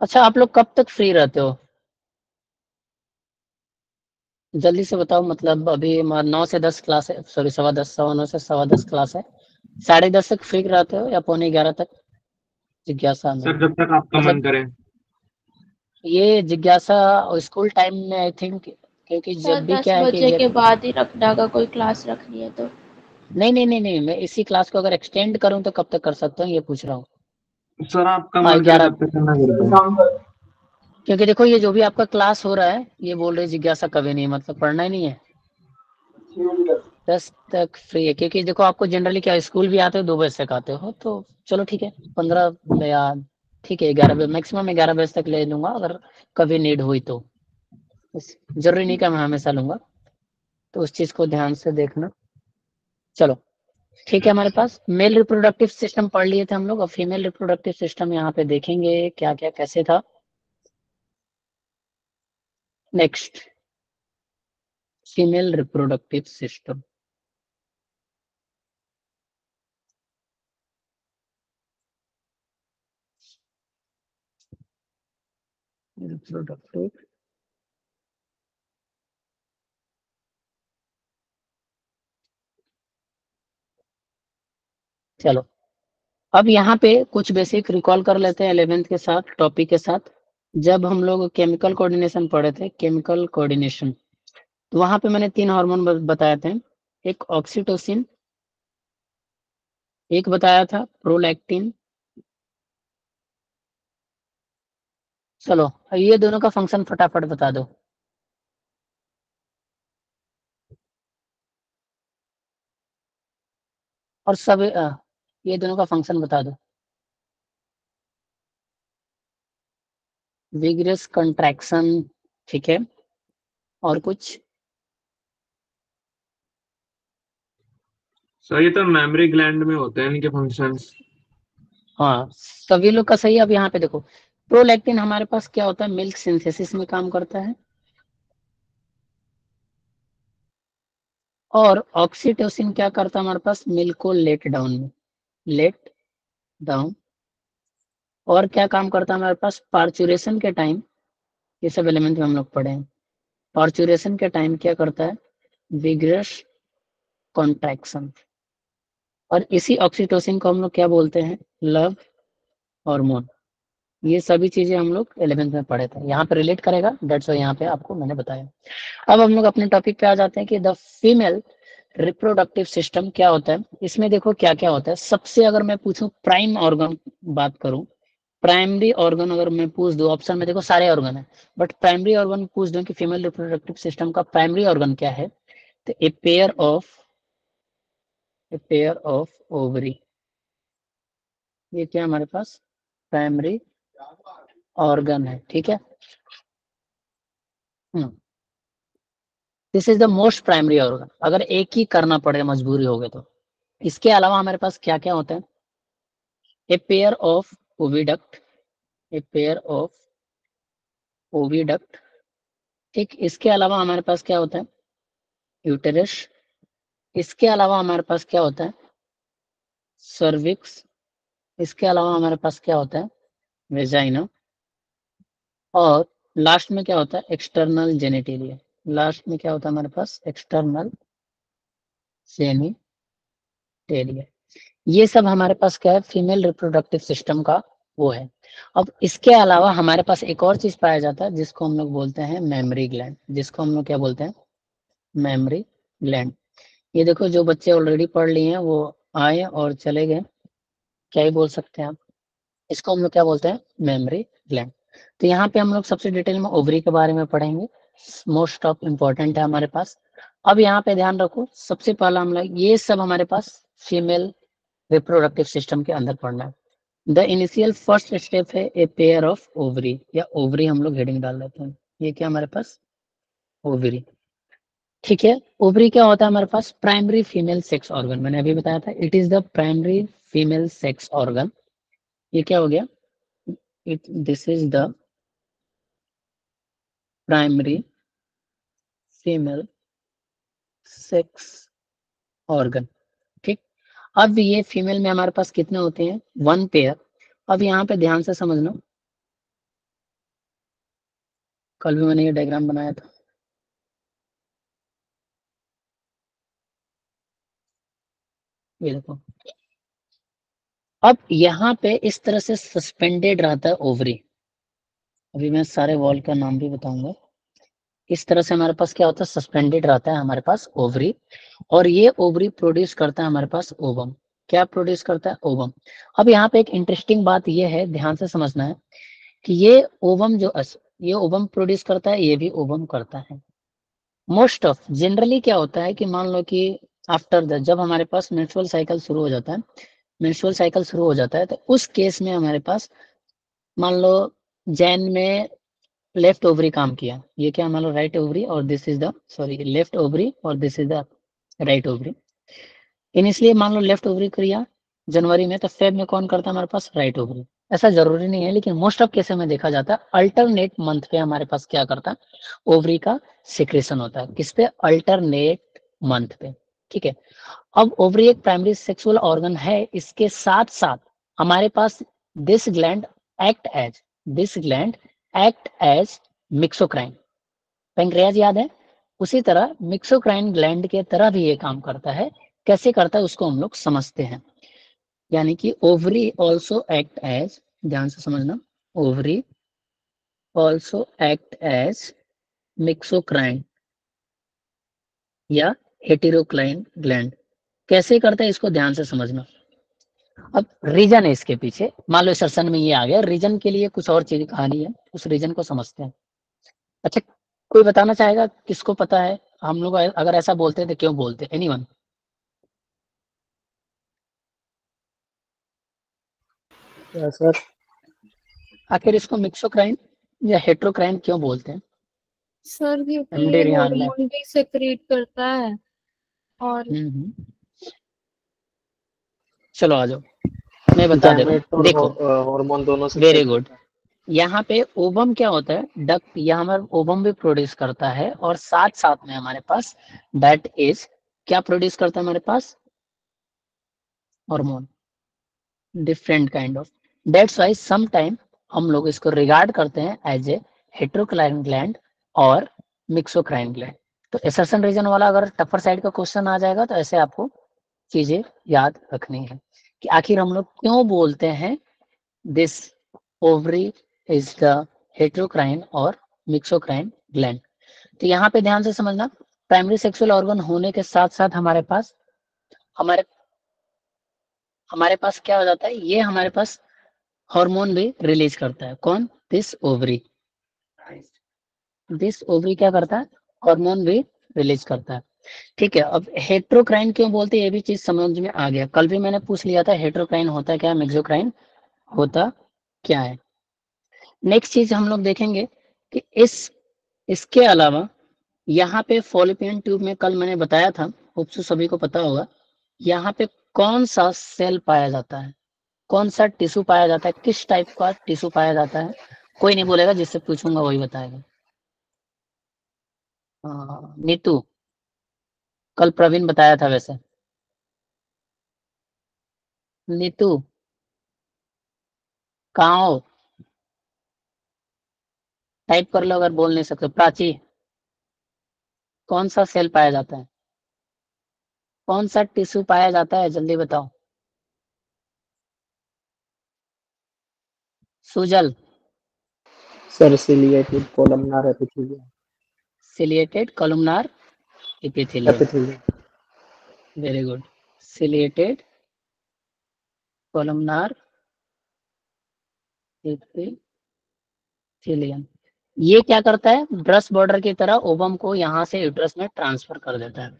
अच्छा, आप लोग कब तक फ्री रहते हो? जल्दी से बताओ। मतलब अभी 9 से 10 क्लास है, सॉरी 10:15, 9:15 से 10:15 क्लास है। 10:30 तक फ्री रहते हो या पौने 11 तक? जिज्ञासा में सर जब तक आपका मन मतलब करे। ये जिज्ञासा स्कूल टाइम में आई थिंक, क्योंकि सर जब भी 10 क्या है कि बजे के बाद ही रखना अगर कोई क्लास रखनी है तो। नहीं नहीं नहीं नहीं, मैं इसी क्लास को अगर एक्सटेंड करूं तो कब तक कर सकता हूँ, ये पूछ रहा हूँ। सर आपका और मन करे 11, तब तक करना कर दो। क्योंकि देखो ये जो भी आपका क्लास हो रहा है, ये बोल रहे जिज्ञासा कभी नहीं, मतलब पढ़ना ही नहीं है। 10 तक फ्री है, क्योंकि देखो आपको जनरली क्या स्कूल भी आते हो 2 बजे तक आते हो, तो चलो ठीक है 15 या ठीक है 11 बजे, मैक्सिमम 11 बजे तक ले लूंगा अगर कभी नीड हुई तो। जरूरी नहीं कि मैं हमेशा लूंगा, तो उस चीज को ध्यान से देखना। चलो ठीक है, हमारे पास मेल रिप्रोडक्टिव सिस्टम पढ़ लिए थे हम लोग, और फीमेल रिप्रोडक्टिव सिस्टम यहाँ पे देखेंगे क्या क्या कैसे था। Next, female reproductive system. Reproductive, चलो अब यहाँ पे कुछ बेसिक रिकॉल कर लेते हैं 11th के साथ, टॉपिक के साथ। जब हम लोग केमिकल कोऑर्डिनेशन पढ़े थे, केमिकल कोऑर्डिनेशन, तो वहां पे मैंने 3 हार्मोन बताए थे। एक ऑक्सीटोसिन, एक बताया था प्रोलैक्टिन। चलो ये दोनों का फंक्शन फटाफट बता दो। और सब ये दोनों का फंक्शन बता दो। विग्रस कंट्रैक्शन, ठीक है। और कुछ? सर ये तो मेमोरी ग्लैंड में होते हैं इनके फंक्शंस। हाँ सभी लोग का सही है। अब यहाँ पे देखो, प्रोलैक्टिन हमारे पास क्या होता है, मिल्क सिंथेसिस में काम करता है। और ऑक्सीटोसिन क्या करता है हमारे पास, मिल्क को लेट डाउन में, लेट डाउन। और क्या काम करता है हमारे पास, पार्चुरेशन के टाइम, ये सब एलिमेंट में हम लोग पढ़े हैं। पार्चुरेशन के टाइम क्या करता है, विग्रस कॉन्ट्रैक्शन। और इसी ऑक्सीटोसिन को हम लोग क्या बोलते हैं, लव हार्मोन। ये सभी चीजें हम लोग 11th में पढ़े थे, यहाँ पे रिलेट करेगा, डेट्स वाई यहाँ पे आपको मैंने बताया। अब हम लोग अपने टॉपिक पे आ जाते हैं कि द फीमेल रिप्रोडक्टिव सिस्टम क्या होता है। इसमें देखो क्या क्या होता है। सबसे अगर मैं पूछूं प्राइम ऑर्गन बात करूं, प्राइमरी ऑर्गन अगर मैं पूछ दूं, ऑप्शन में देखो सारे ऑर्गन है, बट प्राइमरी ऑर्गन पूछ दूं कि फीमेल रिप्रोडक्टिव सिस्टम का प्राइमरी ऑर्गन क्या है, तो ए पेयर ऑफ ओवरी। ये क्या हमारे पास प्राइमरी ऑर्गन है, ठीक है। This is the most primary organ, अगर एक ही करना पड़े मजबूरी हो गए तो। इसके अलावा हमारे पास क्या क्या होता है, a pair of oviduct, a pair of oviduct, ठीक। इसके अलावा हमारे पास क्या होता है, यूटेरस। इसके अलावा हमारे पास क्या होता है, सर्विक्स। इसके अलावा हमारे पास क्या होता है, वेजाइना। और लास्ट में क्या होता है, एक्सटर्नल जेनिटेलिया। लास्ट में क्या होता है हमारे पास, एक्सटर्नल जेनिटेलिया। ये सब हमारे पास क्या है, फीमेल रिप्रोडक्टिव सिस्टम का वो है। अब इसके अलावा हमारे पास एक और चीज पाया जाता है जिसको हम लोग बोलते हैं मेमोरी ग्लैंड, जिसको हम लोग क्या बोलते हैं, मेमोरी ग्लैंड। ये देखो जो बच्चे ऑलरेडी पढ़ लिए हैं वो आए और चले गए, क्या ही बोल सकते हैं आप। इसको हम लोग क्या बोलते हैं, मेमोरी ग्लैंड। तो यहाँ पे हम लोग सबसे डिटेल में ओवरी के बारे में पढ़ेंगे, मोस्ट ऑफ इम्पोर्टेंट है हमारे पास। अब यहाँ पे ध्यान रखो, सबसे पहला हम लोग ये सब हमारे पास फीमेल रिप्रोडक्टिव सिस्टम के अंदर पढ़ना है। द इनिशियल फर्स्ट स्टेप है ए पेयर ऑफ ओवरी, या ओवरी हम लोग हेडिंग डाल देते हैं। ये क्या हमारे पास, ओवरी, ठीक है। ओवरी क्या होता है हमारे पास, प्राइमरी फीमेल सेक्स ऑर्गन, मैंने अभी बताया था it is the primary female sex organ. ये क्या हो गया, this is the primary female sex organ, ठीक। अब ये फीमेल में हमारे पास कितने होते हैं, 1 पेयर। अब यहाँ पे ध्यान से समझना, कल भी मैंने ये डायग्राम बनाया था। ये देखो, अब यहाँ पे इस तरह से सस्पेंडेड रहता है ओवरी। अभी मैं सारे वॉल का नाम भी बताऊंगा। इस तरह से हमारे पास क्या होता है, सस्पेंडेड रहता है हमारे पास ओवरी, और ये ओवरी प्रोड्यूस करता है हमारे पास ओवम। क्या प्रोड्यूस करता है, ओवम। अब यहाँ पे एक इंटरेस्टिंग बात ये है, ध्यान से समझना है कि ये ओवम ये ओवम प्रोड्यूस करता है, ये भी ओवम करता है। मोस्ट ऑफ जनरली क्या होता है कि मान लो कि आफ्टर द, जब हमारे पास मेंस्ट्रुअल साइकिल शुरू हो जाता है, मेंस्ट्रुअल साइकिल शुरू हो जाता है, तो उस केस में हमारे पास मान लो जैन में लेफ्ट ओवरी काम किया, ये क्या मान लो राइट ओवरी, और this is the sorry left ovary, और this is the right ovary. इसलिए मान लो लेफ्ट ओवरी किया जनवरी में, तो फेब में कौन करता है हमारे पास, राइट ओवरी। ऐसा जरूरी नहीं है, लेकिन मोस्ट ऑफ केसेस में देखा जाता है अल्टरनेट मंथ पे हमारे पास क्या करता है, ओवरी का सिक्रेशन होता है। किस पे, अल्टरनेट मंथ पे। ठीक है, अब ओवरी एक प्राइमरी सेक्सुअल ऑर्गन है, इसके साथ साथ हमारे पास this gland act as mixocrine. Pancreas याद है, उसी तरह मिक्सोक्राइन ग्लैंड के तरह भी ये काम करता है। कैसे करता है उसको हम लोग समझते हैं। यानी कि ओवरी ऑल्सो एक्ट एज, ध्यान से समझना, ओवरी ऑल्सो एक्ट एज मिक्सोक्राइन या हेटेरोक्राइन ग्लैंड। कैसे करता है इसको ध्यान से समझना। अब रीजन है इसके पीछे, मान लो सेशन में ये आ गया, रीजन के लिए कुछ और चीज कहानी है, उस रीजन को समझते हैं। अच्छा, कोई बताना चाहेगा किसको पता है हम लोग अगर ऐसा बोलते हैं तो क्यों बोलते हैं, एनीवन? सर आखिर इसको मिक्सोक्राइन या हेट्रोक्राइन क्यों बोलते हैं? सर क्योंकि एमडी ये रिहान ने, हार्मोन भी सेक्रेट करता है और चलो आ जाओ, मैं बता दे रहा गैमेट हूँ। और देखो, हार्मोन दोनों से वेरी गुड। यहाँ पे ओवम क्या होता है, डक्ट, यहाँ हमारा ओवम भी प्रोड्यूस करता है, और साथ साथ में हमारे पास दैट इज क्या प्रोड्यूस करता है हमारे पास, hormone, different kind of. That's why some time हम लोग इसको रिगार्ड करते हैं एज ए हेट्रोक्राइन ग्लैंड और मिक्सोक्राइन ग्लैंड। तो एसर्शन रीजन वाला अगर टफर साइड का क्वेश्चन आ जाएगा तो ऐसे आपको चीजें याद रखनी है कि आखिर हम लोग क्यों बोलते हैं this ovary is the heterocrine और मिक्सोक्राइन ग्लैंड। तो यहाँ पे ध्यान से समझना, प्राइमरी सेक्सुअल ऑर्गन होने के साथ साथ हमारे पास क्या हो जाता है, ये हमारे पास हार्मोन भी रिलीज करता है। कौन, दिस ओवरी क्या करता है, हार्मोन भी रिलीज करता है। ठीक है, अब हेट्रोक्राइन क्यों बोलते हैं ये भी चीज समझ में आ गया। कल भी मैंने पूछ लिया था हेट्रोक्राइन होता क्या, मिक्सोक्राइन होता क्या है। नेक्स्ट चीज हम लोग देखेंगे कि इसके अलावा यहाँ पे फॉलोपियन ट्यूब में कल मैंने बताया था, होप्स सभी को पता होगा, यहाँ पे कौन सा सेल पाया जाता है, कौन सा टिश्यू पाया जाता है, किस टाइप का टिश्यू पाया जाता है। कोई नहीं बोलेगा, जिससे पूछूंगा वही बताएगा। नीतू, कल प्रवीण बताया था वैसे। नीतू कहाँ हो, टाइप कर लो अगर बोल नहीं सकते। प्राची, कौन सा सेल पाया जाता है, कौन सा टिश्यू पाया जाता है, जल्दी बताओ। Sujal, sir ciliated columnar epithelium. Ciliated columnar epithelium, epithelium. Very good. Ciliated columnar epithelium. ये क्या करता है, ब्रश बॉर्डर की तरह ओवम को यहाँ से यूट्रस में ट्रांसफर कर देता है।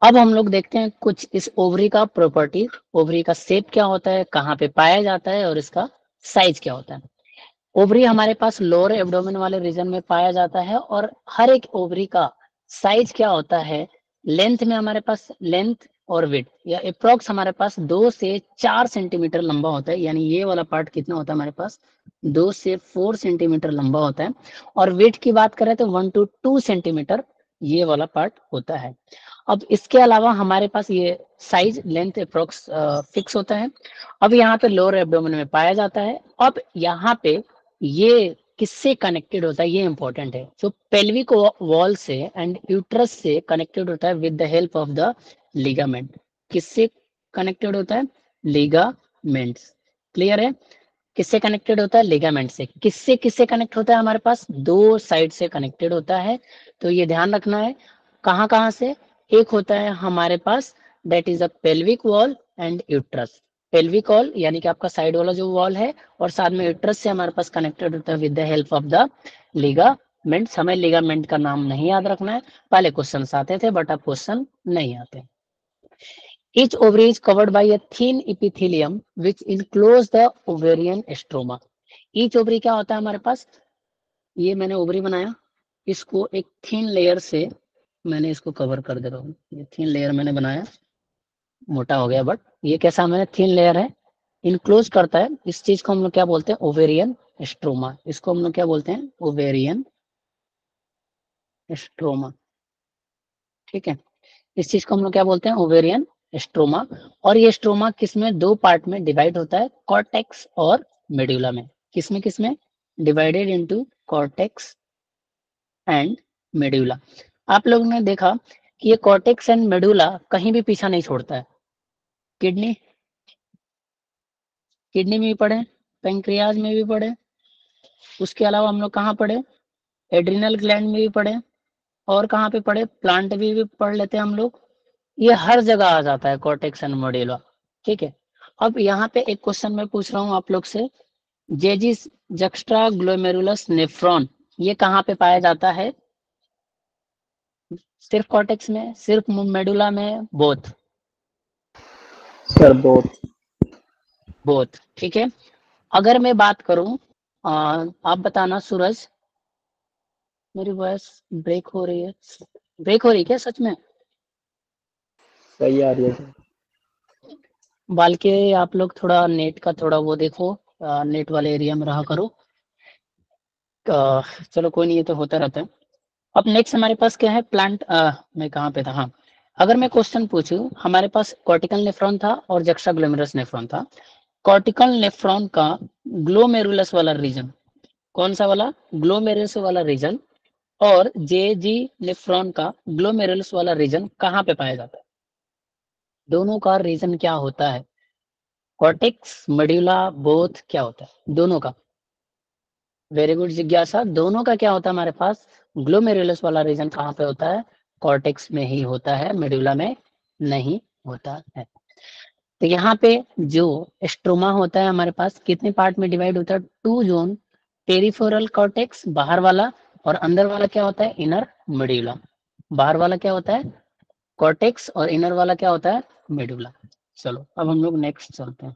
अब हम लोग देखते हैं कुछ इस ओवरी का प्रॉपर्टी, ओवरी का शेप क्या होता है, कहाँ पे पाया जाता है, और इसका साइज क्या होता है। ओवरी हमारे पास लोअर एब्डोमेन वाले रीजन में पाया जाता है, और हर एक ओवरी का साइज क्या होता है, लेंथ में हमारे पास लेंथ और विड्थ या अप्रोक्स हमारे पास 2 से 4 सेंटीमीटर लंबा होता है। यानी ये वाला पार्ट कितना होता है हमारे पास, 2 से 4 सेंटीमीटर लंबा होता है। और वेट की बात करें तो 1 to 2 सेंटीमीटर ये वाला पार्ट होता है। अब इसके अलावा हमारे पास ये साइज लेंथ अप्रोक्स फिक्स होता है। अब यहाँ पे लोअर एब्डोमेन में पाया जाता है। अब यहाँ पे ये किससे कनेक्टेड होता है, ये इंपॉर्टेंट है। जो पेल्विक वॉल से एंड यूट्रस से कनेक्टेड होता है with the help of the ligament. किससे कनेक्टेड होता है? लिगामेंट्स। क्लियर है? किससे कनेक्टेड होता है? लिगामेंट से। किससे किससे कनेक्ट होता है? हमारे पास दो साइड से कनेक्टेड होता है, तो ये ध्यान रखना है। कहाँ कहाँ से? एक होता है हमारे पास that is a pelvic wall and uterus. Pelvic wall यानी कि आपका साइड वाला जो वॉल है, और साथ में यूट्रस से हमारे पास कनेक्टेड होता है with the help of the ligament. हमें लिगामेंट का नाम नहीं याद रखना है, पहले क्वेश्चन आते थे बट अब क्वेश्चन नहीं आते। Each ovary is covered by a thin epithelium which enclose the ovarian stroma. Each ovary क्या होता है हमारे पास? ये मैंने ओवरी बनाया, इसको एक थिन लेयर से मैंने इसको कवर कर दे रहा हूँ। ये थिन लेयर मैंने बनाया, मोटा हो गया बट ये कैसा मैंने थिन लेयर है, इनक्लोज करता है। इस चीज को हम लोग क्या बोलते हैं? Ovarian stroma. इसको हम लोग क्या बोलते हैं? Ovarian stroma. ठीक है, इस चीज को हम लोग क्या बोलते हैं? Ovarian stroma. और ये स्ट्रोमा किसमें? दो पार्ट में डिवाइड होता है, कॉर्टेक्स और मेडुला में। किसमें किसमें? Divided into cortex and medulla. आप लोगों ने देखा कि ये कॉर्टेक्स एंड मेडुला कहीं भी पीछा नहीं छोड़ता है। किडनी, किडनी में भी पढ़े, पेंक्रियाज में भी पढ़े, उसके अलावा हम लोग कहाँ पढ़े? एड्रिनल ग्लैंड में भी पढ़े, और कहाँ पे पढ़े? प्लांट भी पढ़ लेते हैं हम लोग। ये हर जगह आ जाता है कॉर्टेक्स एंड मेडुला। ठीक है, अब यहाँ पे एक क्वेश्चन मैं पूछ रहा हूँ आप लोग से, जेजिस जक्स्ट्रा ग्लोमेरुलस नेफ्रॉन ये कहाँ पे पाया जाता है? सिर्फ कॉर्टेक्स में, सिर्फ मेडुला में, बोथ? Sir both. बोथ। ठीक है, अगर मैं बात करूं, आप बताना सूरज, मेरी वॉइस ब्रेक हो रही है? ब्रेक हो रही है क्या सच में? सही आ रही है सर। बल्कि आप लोग थोड़ा नेट का थोड़ा वो देखो, नेट वाले एरिया में रहा करो। चलो कोई नहीं, ये तो होता रहता है। अब नेक्स्ट हमारे पास क्या है? प्लांट, मैं कहाँ पे था? हाँ, अगर मैं क्वेश्चन पूछूं, हमारे पास कॉर्टिकल नेफ्रॉन था और जक्स्ट्रा ग्लोमेरुलस नेफ्रॉन था। कॉर्टिकल नेफ्रॉन का ग्लोमेरुलस वाला रीजन कौन सा वाला? ग्लोमेरुलस वाला रीजन। और जेजी नेफ्रॉन का ग्लोमेरुलस वाला रीजन कहाँ पे पाया जाता है? दोनों का रीजन क्या होता है? कॉर्टेक्स, मेडुला, बोथ, क्या होता है दोनों का? वेरी गुड जिज्ञासा। दोनों का क्या होता है हमारे पास? ग्लोमेरुलस वाला रीजन कहाँ पे होता है? कॉर्टेक्स में ही होता है, मेडुला में नहीं होता है। तो यहाँ पे जो स्ट्रोमा होता है हमारे पास कितने पार्ट में डिवाइड होता है? टू जोन, पेरिफेरल कॉर्टेक्स बाहर वाला, और अंदर वाला क्या होता है? Inner medulla. बाहर वाला क्या होता है? कॉर्टेक्स, और इनर वाला क्या होता है? मेडुला। चलो अब हम लोग नेक्स्ट चलते हैं।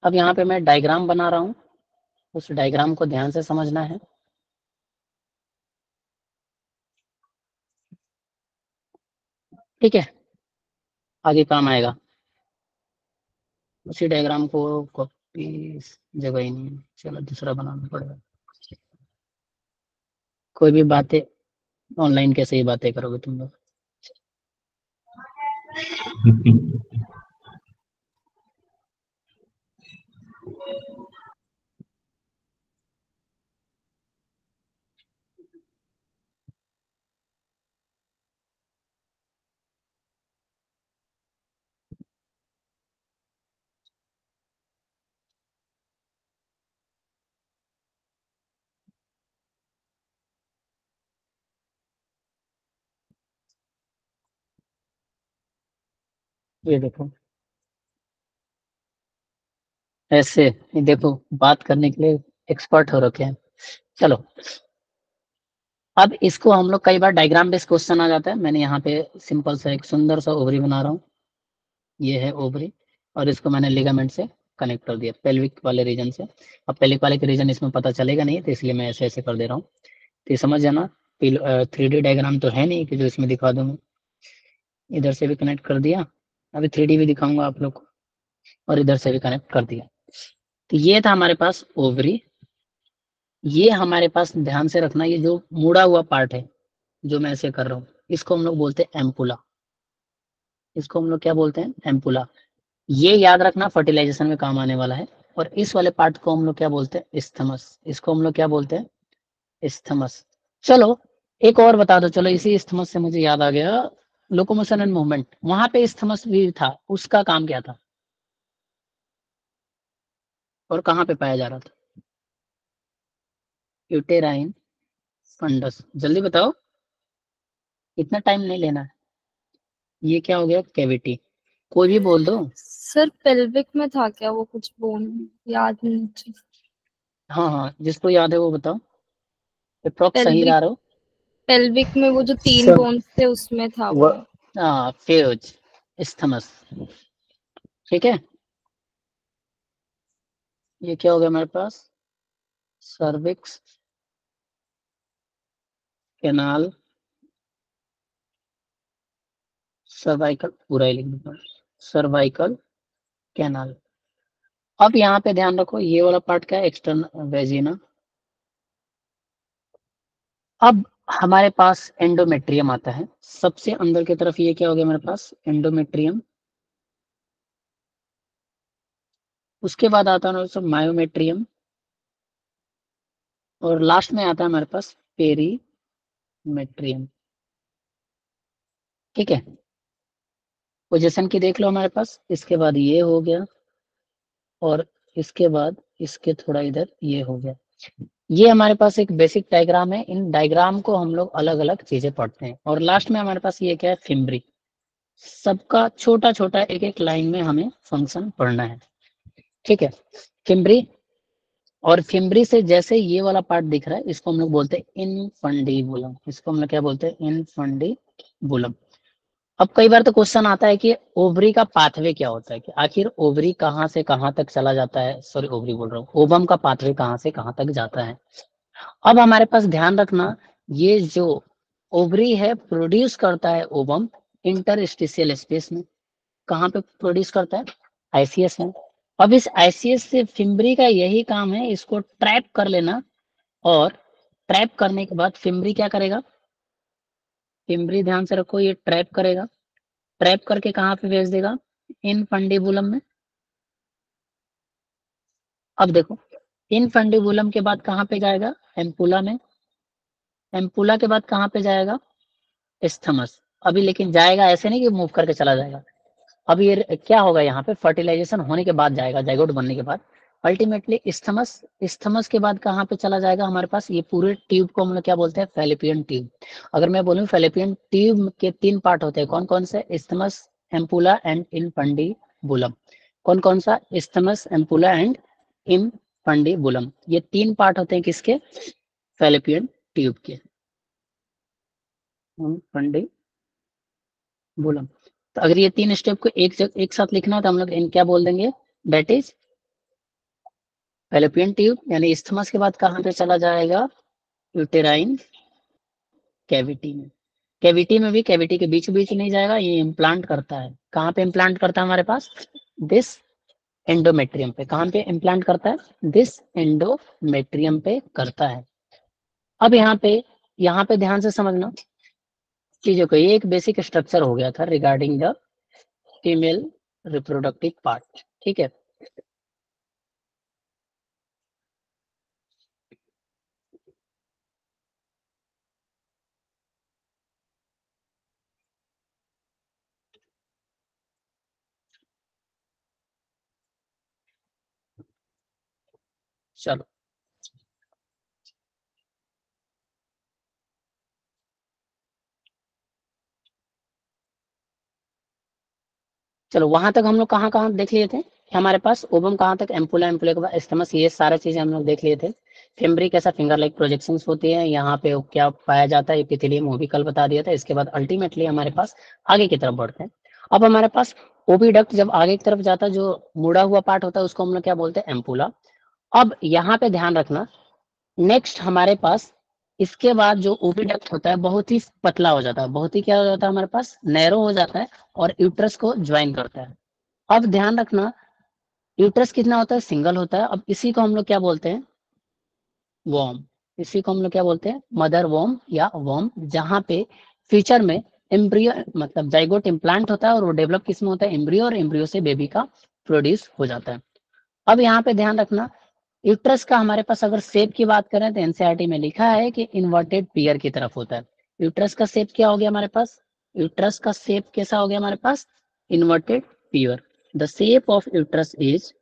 अब यहाँ पे मैं डायग्राम बना रहा हूँ, उस डायग्राम को ध्यान से समझना है। ठीक है, आगे काम आएगा। उसी डायग्राम को कॉपी जगह ही नहीं है, चलो दूसरा बनाना पड़ेगा। कोई भी बातें ऑनलाइन कैसे ही बातें करोगे तुम लोग? ये देखो ऐसे, ये देखो बात करने के लिए एक्सपर्ट हो रखे हैं। चलो अब इसको हम लोग कई बार डायग्राम बेस्ड क्वेश्चन आ जाता है। मैंने यहाँ पे सिंपल सा एक सुंदर सा ओवरी बना रहा हूँ, ये है ओवरी, और इसको मैंने लिगामेंट से कनेक्ट कर दिया पेल्विक वाले रीजन से। अब पेल्विक वाले के रीजन इसमें पता चलेगा नहीं, तो इसलिए मैं ऐसे ऐसे कर दे रहा हूँ, तो ये समझ जाना। 3D डायग्राम तो है नहीं कि जो इसमें दिखा दूंगा। इधर से भी कनेक्ट कर दिया, अभी 3D भी दिखाऊंगा आप लोग को, और इधर से भी कनेक्ट कर दिया। तो ये था हमारे पास ओवरी। ये हमारे पास ध्यान से रखना, ये जो मुड़ा हुआ पार्ट है जो मैं ऐसे कर रहा हूँ, इसको हम लोग बोलते हैं एम्पुला। इसको हम लोग क्या बोलते हैं? एम्पुला। ये याद रखना, फर्टिलाइजेशन में काम आने वाला है। और इस वाले पार्ट को हम लोग क्या बोलते हैं? इस्थमस। इसको हम लोग क्या बोलते हैं? इस्थमस। चलो एक और बता दो। चलो इसी इस्थमस से मुझे याद आ गया, लोकोमोशन एंड मूवमेंट, वहां पे इस्थमस भी था, उसका काम क्या था और कहाँ पे पाया जा रहा था? Uterine fundus. जल्दी बताओ, इतना टाइम नहीं लेना है। ये क्या हो गया? कैविटी। कोई भी बोल दो। सर पेल्विक में था क्या वो, कुछ बोन याद नहीं मुझे। हाँ हाँ, जिसको याद है वो बताओ, अप्रोक्स सही जा पेल्विक, रहे हो। पेल्विक में वो जो 3 सर बोन्स थे उसमें था वो। व- हाँ, फेज इस्थमस। ठीक है, ये क्या हो गया हमारे पास? सर्विक्स कैनाल, सर्वाइकल, पूरा ही लिख दूंगा, सर्वाइकल कैनाल। अब यहाँ पे ध्यान रखो, ये वाला पार्ट क्या है? External vagina. अब हमारे पास एंडोमेट्रियम आता है सबसे अंदर की तरफ। ये क्या हो गया हमारे पास? एंडोमेट्रियम। उसके बाद आता है हमारे पास मायोमेट्रियम, और लास्ट में आता है हमारे पास पेरीमेट्रियम। ठीक है, पोजीशन की देख लो हमारे पास। इसके बाद ये हो गया, और इसके बाद इसके थोड़ा इधर ये हो गया। ये हमारे पास एक बेसिक डायग्राम है। इन डायग्राम को हम लोग अलग अलग चीजें पढ़ते हैं। और लास्ट में हमारे पास ये क्या है? फिम्ब्री। सबका छोटा छोटा एक एक लाइन में हमें फंक्शन पढ़ना है। ठीक है, फिम्ब्री। और फिम्ब्री से जैसे ये वाला पार्ट दिख रहा है, इसको हम लोग बोलते हैं इनफंडीबुलम। इसको हम लोग क्या बोलते हैं? इनफंडीबुलम। अब कई बार तो क्वेश्चन आता है कि ओवरी का पाथवे क्या होता है, कि आखिर ओवरी कहाँ से कहाँ तक चला जाता है। सॉरी, ओवरी बोल रहा हूँ, ओवम का पाथवे कहाँ से कहाँ तक जाता है। अब हमारे पास ध्यान रखना, ये जो ओवरी है प्रोड्यूस करता है ओवम इंटरस्टिशियल स्पेस में। कहाँ पे प्रोड्यूस करता है? आईसीएस में। अब इस आईसीएस से फिम्ब्री का यही काम है, इसको ट्रैप कर लेना। और ट्रैप करने के बाद फिम्ब्री क्या करेगा? फिम्ब्री ध्यान से रखो, ये ट्रैप करेगा। ट्रैप करके कहाँ पे भेज देगा? इन फंडिबुलम में। अब देखो, इन फंडिबुलम के बाद कहाँ पे जाएगा? एम्पुला में। एम्पुला के बाद कहाँ पे जाएगा? एस्थमस। अभी लेकिन जाएगा ऐसे नहीं कि मूव करके चला जाएगा। अब ये क्या होगा? यहाँ पे फर्टिलाइजेशन होने के बाद जाएगा, जाइगोट बनने के बाद अल्टीमेटली इस्थमस। इस्थमस के बाद कहाँ पे चला जाएगा हमारे पास? ये पूरे ट्यूब को हम लोग क्या बोलते हैं? Fallopian tube. अगर मैं बोलूँ फैलोपियन ट्यूब के 3 पार्ट होते हैं, कौन कौन से? Isthmus, ampulla and infundibulum. कौन कौन सा? Isthmus, ampulla and infundibulum. ये 3 पार्ट होते हैं किसके? फैलोपियन ट्यूब के। इनफंडिबुलम। तो अगर ये 3 स्टेप को एक साथ लिखना है तो हम लोग इन क्या बोल देंगे? That is fallopian tube. यानी इस्थमस के बाद कहाँ पे चला जाएगा? यूटेराइन कैविटी में। कैविटी में भी कैविटी के बीच बीच नहीं जाएगा, ये इम्प्लांट करता है। कहाँ पे इम्प्लांट करता है हमारे पास? दिस एंडोमेट्रियम पे। कहाँ पे इम्प्लांट करता है? दिस एंडोमेट्रियम पे करता है। अब यहाँ पे ध्यान से समझना चीजों को। ये एक बेसिक स्ट्रक्चर हो गया था regarding the female reproductive part. ठीक है, चलो चलो वहां तक हम लोग कहाँ कहाँ देख लिए थे? हमारे पास ओबम कहाँ तक? एम्पुला, एम्पुला के बाद एस्थमस, ये सारा चीजें हम लोग देख लिए थे। फिम्ब्री कैसा? फिंगर लाइक प्रोजेक्शंस होती है। यहाँ पे वो क्या पाया जाता है? एपिथेलियम, वो भी कल बता दिया था। इसके बाद अल्टीमेटली हमारे पास आगे की तरफ बढ़ते हैं। अब हमारे पास ओविडक्ट जब आगे की तरफ जाता है, जो मुड़ा हुआ पार्ट होता है, उसको हम लोग क्या बोलते हैं? एम्पुला। अब यहाँ पे ध्यान रखना, नेक्स्ट हमारे पास इसके बाद जो ओविडक्ट होता है बहुत ही पतला हो जाता है, बहुत ही क्या हो जाता है हमारे पास? नैरो हो जाता है, और यूट्रस को ज्वाइन करता है। अब ध्यान रखना, यूट्रस कितना होता है? सिंगल होता है। अब इसी को हम लोग क्या बोलते हैं? वॉर्म। इसी को हम लोग क्या बोलते हैं? मदर वॉर्म या वॉर्म, जहां पे फ्यूचर में एम्ब्रियो मतलब जाइगोट इम्प्लांट होता है और वो डेवलप किस में होता है, एम्ब्रियो, और एम्ब्रियो से बेबी का प्रोड्यूस हो जाता है। अब यहाँ पे ध्यान रखना, यूट्रस का हमारे पास अगर शेप की बात करें तो एनसीईआरटी में लिखा है कि इन्वर्टेड पियर की तरफ होता है। यूट्रस का शेप क्या हो गया हमारे पास, यूट्रस का शेप कैसा हो गया हमारे पास, inverted pear. The shape of uterus is,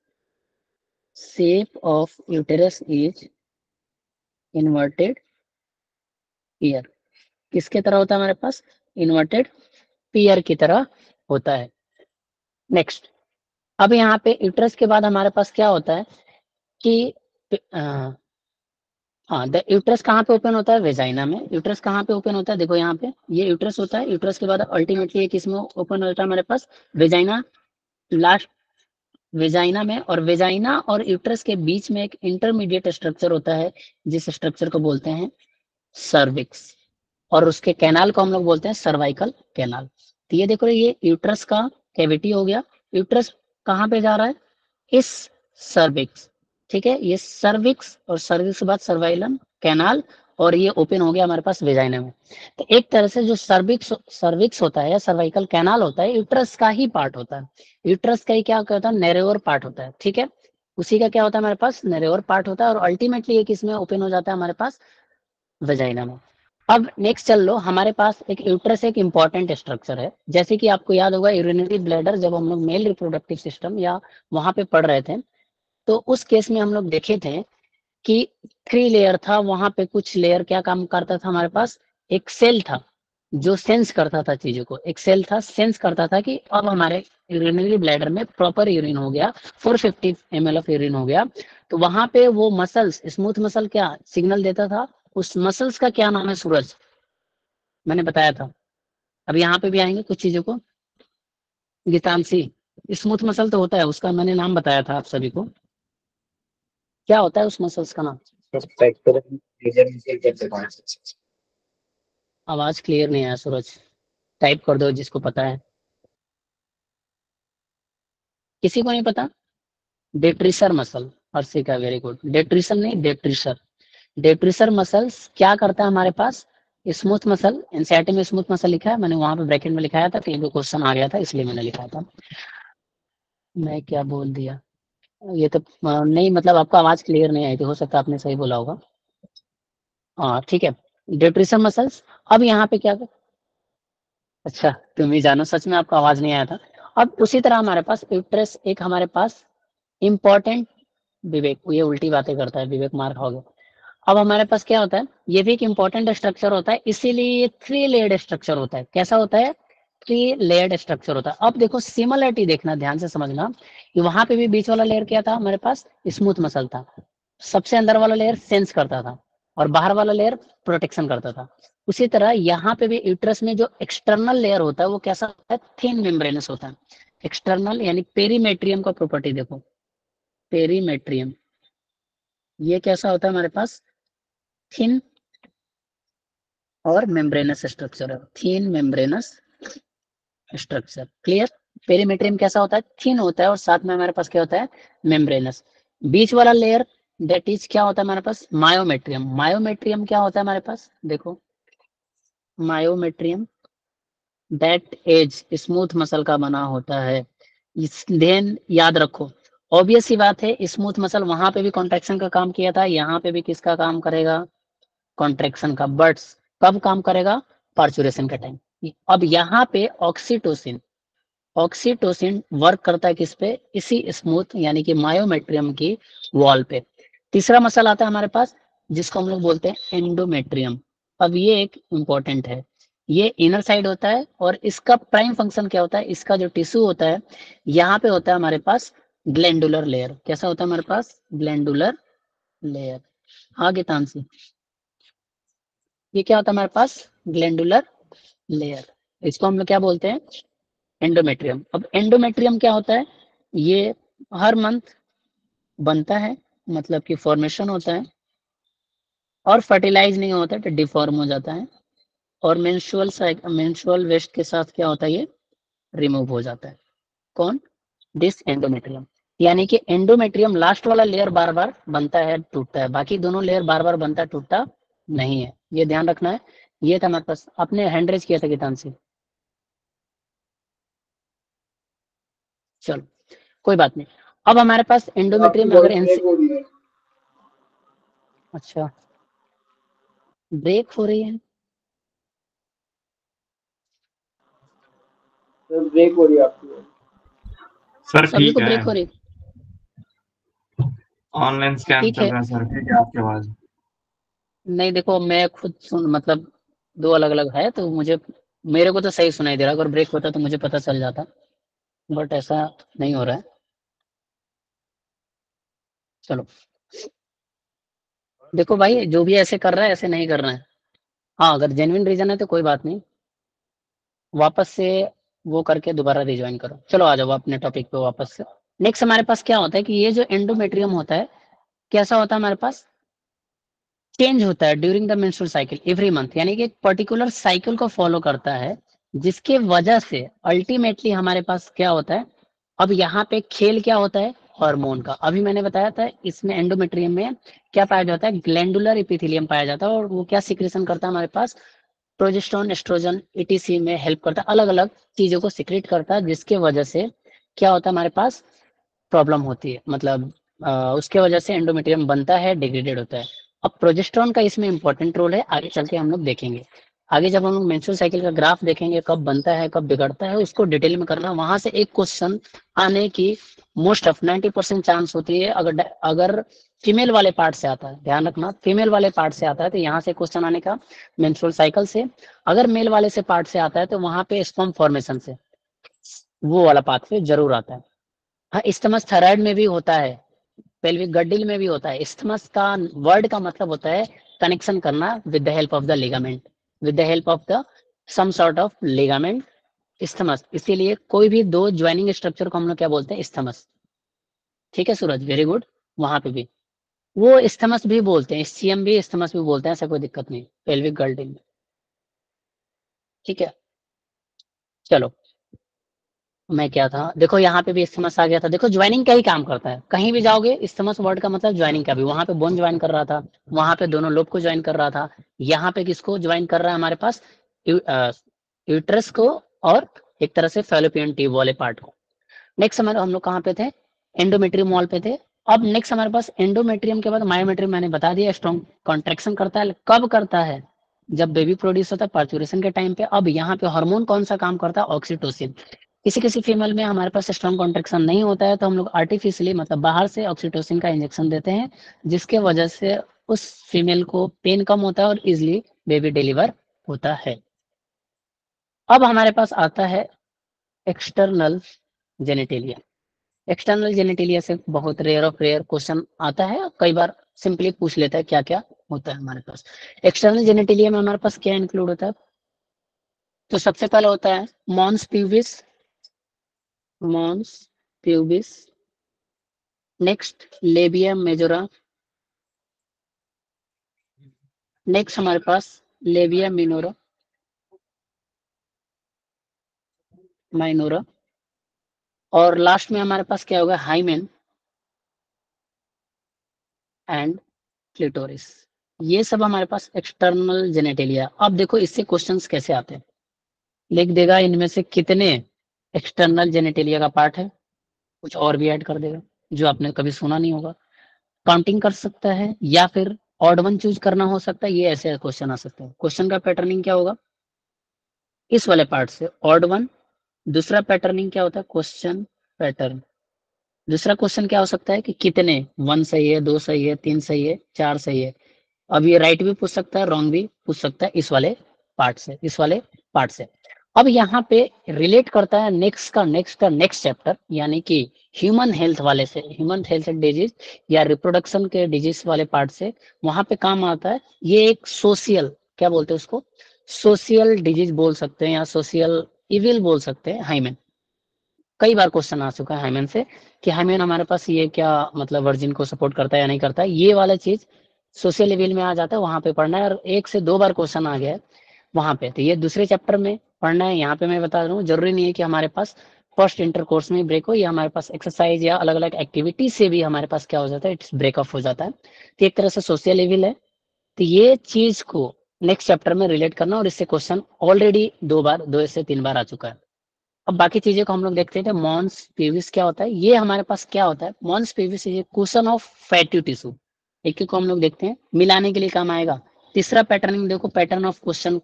shape of uterus is inverted pear. किसके तरह होता है हमारे पास, इन्वर्टेड पियर की तरह होता है। नेक्स्ट, अब यहाँ पे यूट्रस के बाद हमारे पास क्या होता है कि हाँ, द यूट्रस कहाँ पे ओपन होता है, वेजाइना में। यूट्रस कहाँ पे ओपन होता है, देखो यहाँ पे ये यूट्रस होता है, यूट्रस के बाद अल्टीमेटली ये किस में ओपन होता है हमारे पास, वेजाइना, लास्ट वेजाइना में। और वेजाइना और यूट्रस के बीच में एक इंटरमीडिएट स्ट्रक्चर होता है जिस स्ट्रक्चर को बोलते हैं सर्विक्स, और उसके कैनाल को हम लोग बोलते हैं सर्वाइकल कैनाल। तो ये देखो ये यूट्रस का कैविटी हो गया। यूट्रस कहाँ पे जा रहा है, इस सर्विक्स, ठीक है, ये सर्विक्स, और सर्विक्स के बाद सर्वाइलम कैनाल, और ये ओपन हो गया हमारे पास वेजाइना में। तो एक तरह से जो सर्विक्स होता है या सर्वाइकल कैनाल होता है, यूट्रस का ही पार्ट होता है। यूट्रस का ही क्या होता है, नैरोअर पार्ट होता है, ठीक है, उसी का क्या होता है हमारे पास, नैरोअर पार्ट होता है, और अल्टीमेटली ये किस में ओपन हो जाता है हमारे पास, वेजाइना में। अब नेक्स्ट चल लो, हमारे पास एक यूट्रस एक इंपॉर्टेंट स्ट्रक्चर है। जैसे कि आपको याद होगा यूरिनरी ब्लैडर, जब हम लोग मेल रिप्रोडक्टिव सिस्टम या वहां पे पढ़ रहे थे, तो उस केस में हम लोग देखे थे कि 3 लेयर था, वहां पे कुछ लेयर क्या काम करता था हमारे पास, एक सेल था जो सेंस करता था चीजों को, एक सेल था सेंस करता था कि अब हमारे यूरिनरी ब्लैडर में प्रॉपर यूरिन हो गया, 450 ml ऑफ यूरिन हो गया। तो वहां पे वो मसल्स, स्मूथ मसल क्या सिग्नल देता था, उस मसल्स का क्या नाम है, सूरज, मैंने बताया था। अब यहाँ पे भी आएंगे कुछ चीजों को, गीतांशी, स्मूथ मसल तो होता है, उसका मैंने नाम बताया था आप सभी को, क्या होता है उस मसल्स का नाम, आवाज क्लियर नहीं आया सूरज, टाइप कर दो जिसको पता है। किसी को नहीं पता, डेट्रिसर मसल, हर्षिका वेरी गुड, डेट्रिसर नहीं डेट्रिसर। डेट्रिसर मसल्स क्या करता है हमारे पास, स्मूथ मसल, एनसीईआरटी में स्मूथ मसल लिखा है, मैंने वहां पे ब्रैकेट में लिखाया था, कहीं पे क्वेश्चन आ गया था इसलिए मैंने लिखा था। मैं क्या बोल दिया, ये तो नहीं, मतलब आपको आवाज क्लियर नहीं आई थी, हो सकता है आपने सही बोला होगा। हाँ ठीक है, डेट्रिसर मसल्स। अब यहाँ पे क्या, अच्छा तुम ही जानो, सच में आपको आवाज नहीं आया था। अब उसी तरह हमारे पास यूट्रस एक हमारे पास इंपॉर्टेंट, विवेक ये उल्टी बातें करता है, विवेक मार खाओगे। अब हमारे पास क्या होता है, ये भी एक इंपॉर्टेंट स्ट्रक्चर होता है, इसीलिए ये 3 लेयर्ड स्ट्रक्चर होता है। कैसा होता है, 3 लेयर्ड स्ट्रक्चर होता है। अब देखो सिमिलरिटी देखना, ध्यान से समझना कि वहां पे भी बीच वाला लेयर क्या था हमारे पास, स्मूथ मसल था, सबसे अंदर वाला लेयर सेंस करता था, और बाहर वाला लेयर प्रोटेक्शन करता था। उसी तरह यहाँ पे भी यूट्रस में जो एक्सटर्नल लेयर होता है वो कैसा होता है, थिन मेम्ब्रेनस होता है। एक्सटर्नल यानी पेरीमेट्रियम का प्रॉपर्टी देखो, पेरीमेट्रियम ये कैसा होता है हमारे पास, थिन और मेम्ब्रेनस स्ट्रक्चर है, thin membranous structure, clear. Perimetrium कैसा होता है, थिन होता है, और साथ में हमारे पास क्या होता है, मेम्ब्रेनस। बीच वाला लेयर दैट इज क्या होता है हमारे पास, मायोमेट्रियम। मायोमेट्रियम क्या होता है हमारे पास, देखो myometrium that as smooth muscle का बना होता है। देन याद रखो, ऑब्वियस सी बात है, स्मूथ मसल वहां पे भी कॉन्ट्रैक्शन का काम किया था, यहाँ पे भी किसका काम करेगा, कॉन्ट्रैक्शन का, बट कब काम करेगा, पार्चुरेशन का टाइम। अब यहाँ पे ऑक्सीटोसिन, ऑक्सीटोसिन वर्क करता है किस पे, इसी स्मूथ यानी कि मायोमेट्रियम की वॉल पे। तीसरा मसल आता है हमारे पास जिसको हम लोग बोलते हैं एंडोमेट्रियम। अब ये एक इंपॉर्टेंट है, ये इनर साइड होता है, और इसका प्राइम फंक्शन क्या होता है, इसका जो टिश्यू होता है यहाँ पे होता है हमारे पास ग्लैंडुलर लेयर। कैसा होता है हमारे पास, ग्लैंडुलर लेयर। हाँ गीतांशी, ये क्या होता है हमारे पास, ग्लैंडुलर लेयर, इसको हम लोग क्या बोलते हैं, एंडोमेट्रियम। अब एंडोमेट्रियम क्या होता है, ये हर मंथ बनता है, मतलब कि फॉर्मेशन होता है, और फर्टिलाइज नहीं होता है तो डिफॉर्म हो जाता है, और मेंस्ट्रुअल वेस्ट के साथ क्या होता है, ये रिमूव हो जाता है। कौन, दिस एंडोमेट्रियम। यानी कि एंडोमेट्रियम लास्ट वाला लेयर बार बार बनता है टूटता है, बाकी दोनों लेयर बार बार बनता टूटता नहीं है, ये ध्यान रखना है। ये था हमारे पास। आपने हैंड रेज किया था गीतांशी, चलो कोई बात नहीं। अब हमारे पास एंडोमेट्रियम में अगर अच्छा ब्रेक हो रही है, ब्रेक हो रही है आपकी। सर सभी ठीक को है, ब्रेक हो रही है? ऑनलाइन स्कैम ठीक चल है, रहा है सर, ठीक है आपकी आवाज। नहीं देखो मैं खुद सुन मतलब दो अलग अलग है, तो मुझे मेरे को तो सही सुनाई दे रहा है। अगर ब्रेक होता तो मुझे पता चल जाता, बट ऐसा नहीं हो रहा है। चलो देखो भाई, जो भी ऐसे कर रहा है ऐसे नहीं करना है। हाँ अगर जेन्युइन रीजन है तो कोई बात नहीं, वापस से वो करके दोबारा रिज्वाइन करो। चलो आ जाओ अपने टॉपिक पे वापस से। नेक्स्ट हमारे पास क्या होता है कि ये जो एंडोमेट्रियम होता है कैसा होता है हमारे पास, चेंज होता है during the menstrual cycle every month, यानी कि एक पर्टिकुलर साइकिल को फॉलो करता है, जिसके वजह से अल्टीमेटली हमारे पास क्या होता है। अब यहाँ पे खेल क्या होता है, हार्मोन का। अभी मैंने बताया था इसमें एंडोमेट्रियम में क्या पाया जाता है, ग्लैंडुलर एपिथेलियम पाया जाता है, और वो क्या सिक्रेशन करता है हमारे पास, प्रोजेस्टेरोन एस्ट्रोजन ईटीसी में हेल्प करता है, अलग अलग चीजों को सिक्रेट करता है, जिसके वजह से क्या होता है हमारे पास प्रॉब्लम होती है, मतलब उसके वजह से एंडोमेट्रियम बनता है, डिग्रेडेड होता है। अब प्रोजेस्टेरोन का इसमें इंपॉर्टेंट रोल है, आगे चल के हम लोग देखेंगे। आगे जब हम लोग मेंस्ट्रुअल साइकिल का ग्राफ देखेंगे, कब बनता है कब बिगड़ता है, उसको डिटेल में करना। वहां से एक क्वेश्चन आने की मोस्ट ऑफ 90% चांस होती है। अगर अगर फीमेल वाले पार्ट से आता है, ध्यान रखना फीमेल वाले पार्ट से आता है तो यहाँ से क्वेश्चन आने का मेंस्ट्रुअल साइकिल से। अगर मेल वाले से पार्ट से आता है तो वहां पे स्पर्म फॉर्मेशन से, वो वाला पाथवे जरूर आता है। हाँ इस्थमस थायराइड में भी होता है, पेल्विक गड्डिल में भी होता है। इस्थमस का वर्ड का मतलब होता है कनेक्शन करना with the help of the ligament, with the help of the some sort of ligament, isthmus. इसीलिए कोई भी दो ज्वाइनिंग स्ट्रक्चर को हम लोग क्या बोलते हैं, इस्थमस। ठीक है सूरज, वेरी गुड। वहां पे भी वो इस्थमस भी बोलते हैं, स्चियम भी इस्थमस भी बोलते हैं, ऐसा कोई दिक्कत नहीं पेल्विक गड्डिल में। ठीक है चलो, मैं क्या था, देखो यहाँ पे भी इस्थमस आ गया था। देखो ज्वाइनिंग का ही काम करता है, कहीं भी जाओगे इस्थमस वर्ड का मतलब ज्वाइनिंग का भी। वहां पे बोन ज्वाइन कर रहा था, वहां पे दोनों लोब को ज्वाइन कर रहा था, यहाँ पे किसको ज्वाइन कर रहा है हमारे पास, यूट्रस को, और एक तरह से फैलोपियन ट्यूब वाले पार्ट को। नेक्स्ट हमारे हम लोग कहाँ पे थे, एंडोमेट्रियम वॉल पे थे। अब नेक्स्ट हमारे पास एंडोमेट्रियम के बाद मायोमेट्रियम, मैंने बता दिया स्ट्रॉन्ग कॉन्ट्रेक्शन करता है। कब करता है, जब बेबी प्रोड्यूस होता है पार्चुरेशन के टाइम पे। अब यहाँ पे हार्मोन कौन सा काम करता है, ऑक्सीटोसिन। किसी किसी फीमेल में हमारे पास स्ट्रॉन्ग कॉन्ट्रेक्शन नहीं होता है, तो हम लोग आर्टिफिशियली मतलब बाहर से ऑक्सीटोसिन का इंजेक्शन देते हैं, जिसके वजह से उस फीमेल को पेन कम होता है और इजिली बेबी डिलीवर होता है। अब हमारे पास आता है एक्सटर्नल जेनेटेलिया। एक्सटर्नल जेनेटेलिया से बहुत रेयर ऑफ रेयर क्वेश्चन आता है, कई बार सिंपली पूछ लेता है क्या क्या होता है हमारे पास। एक्सटर्नल जेनेटेलिया में हमारे पास क्या इंक्लूड होता है, तो सबसे पहले होता है mons pubis, mons pubis. Next labia majora, next हमारे पास लेबिया मिनोरा माइनोरा, और लास्ट में हमारे पास क्या होगा, हाइमेन एंड क्लिटोरिस। ये सब हमारे पास एक्सटर्नल जेनेटेलिया। अब देखो इससे क्वेश्चंस कैसे आते हैं, लिख देगा इनमें से कितने एक्सटर्नल जेनेटेलिया का पार्ट है, कुछ और भी ऐड कर देगा जो आपने कभी सुना नहीं होगा, काउंटिंग कर सकता है, या फिर ऑड वन चूज करना हो सकता है। ये ऐसे क्वेश्चन आ सकते हैं। क्वेश्चन का पैटर्निंग क्या होगा, इस वाले पार्ट से ऑड वन। दूसरा पैटर्निंग क्या होता है, क्वेश्चन पैटर्न। दूसरा क्वेश्चन क्या हो सकता है कि कितने, वन सही है, दो सही है, तीन सही है, चार सही है। अब ये राइट भी पूछ सकता है, रॉन्ग भी पूछ सकता है, इस वाले पार्ट से, इस वाले पार्ट से। अब यहाँ पे रिलेट करता है नेक्स्ट का नेक्स्ट चैप्टर, यानी कि ह्यूमन हेल्थ वाले से, ह्यूमन हेल्थ डिजीज या रिप्रोडक्शन के डिजीज वाले पार्ट से। वहां पे काम आता है। ये एक सोशियल, क्या बोलते हैं उसको, सोशियल डिजीज बोल सकते हैं या सोशियल इविल बोल सकते हैं, हाइमेन। कई बार क्वेश्चन आ चुका है हाइमेन से कि हाइमेन हमारे पास ये क्या मतलब वर्जिन को सपोर्ट करता है या नहीं करता है। ये वाला चीज सोशल लेवल में आ जाता है, वहां पे पढ़ना है। और एक से दो बार क्वेश्चन आ गया है वहां पे, तो ये दूसरे चैप्टर में पढ़ना है। यहाँ पे मैं बता रहा हूँ, जरूरी नहीं है कि हमारे पास फर्स्ट इंटर कोर्स में ब्रेक हो, या हमारे पास एक्सरसाइज या अलग अलग एक्टिविटी से भी हमारे पास क्या हो जाता है, इट्स ब्रेक ऑफ हो जाता है। तो एक तरह से सोशल लेवल है। तो ये चीज को नेक्स्ट चैप्टर में रिलेट करना, और इससे क्वेश्चन ऑलरेडी 2 से 3 बार आ चुका है। अब बाकी चीजें को हम लोग देखते थे। मॉन्स पीविस क्या होता है, ये हमारे पास क्या होता है, mons pubis is cushion of fatty tissue. एक को हम लोग देखते हैं, मिलाने के लिए काम आएगा। तीसरा पैटर्निंग देखो, पैटर्न ऑफ क्वेश्चन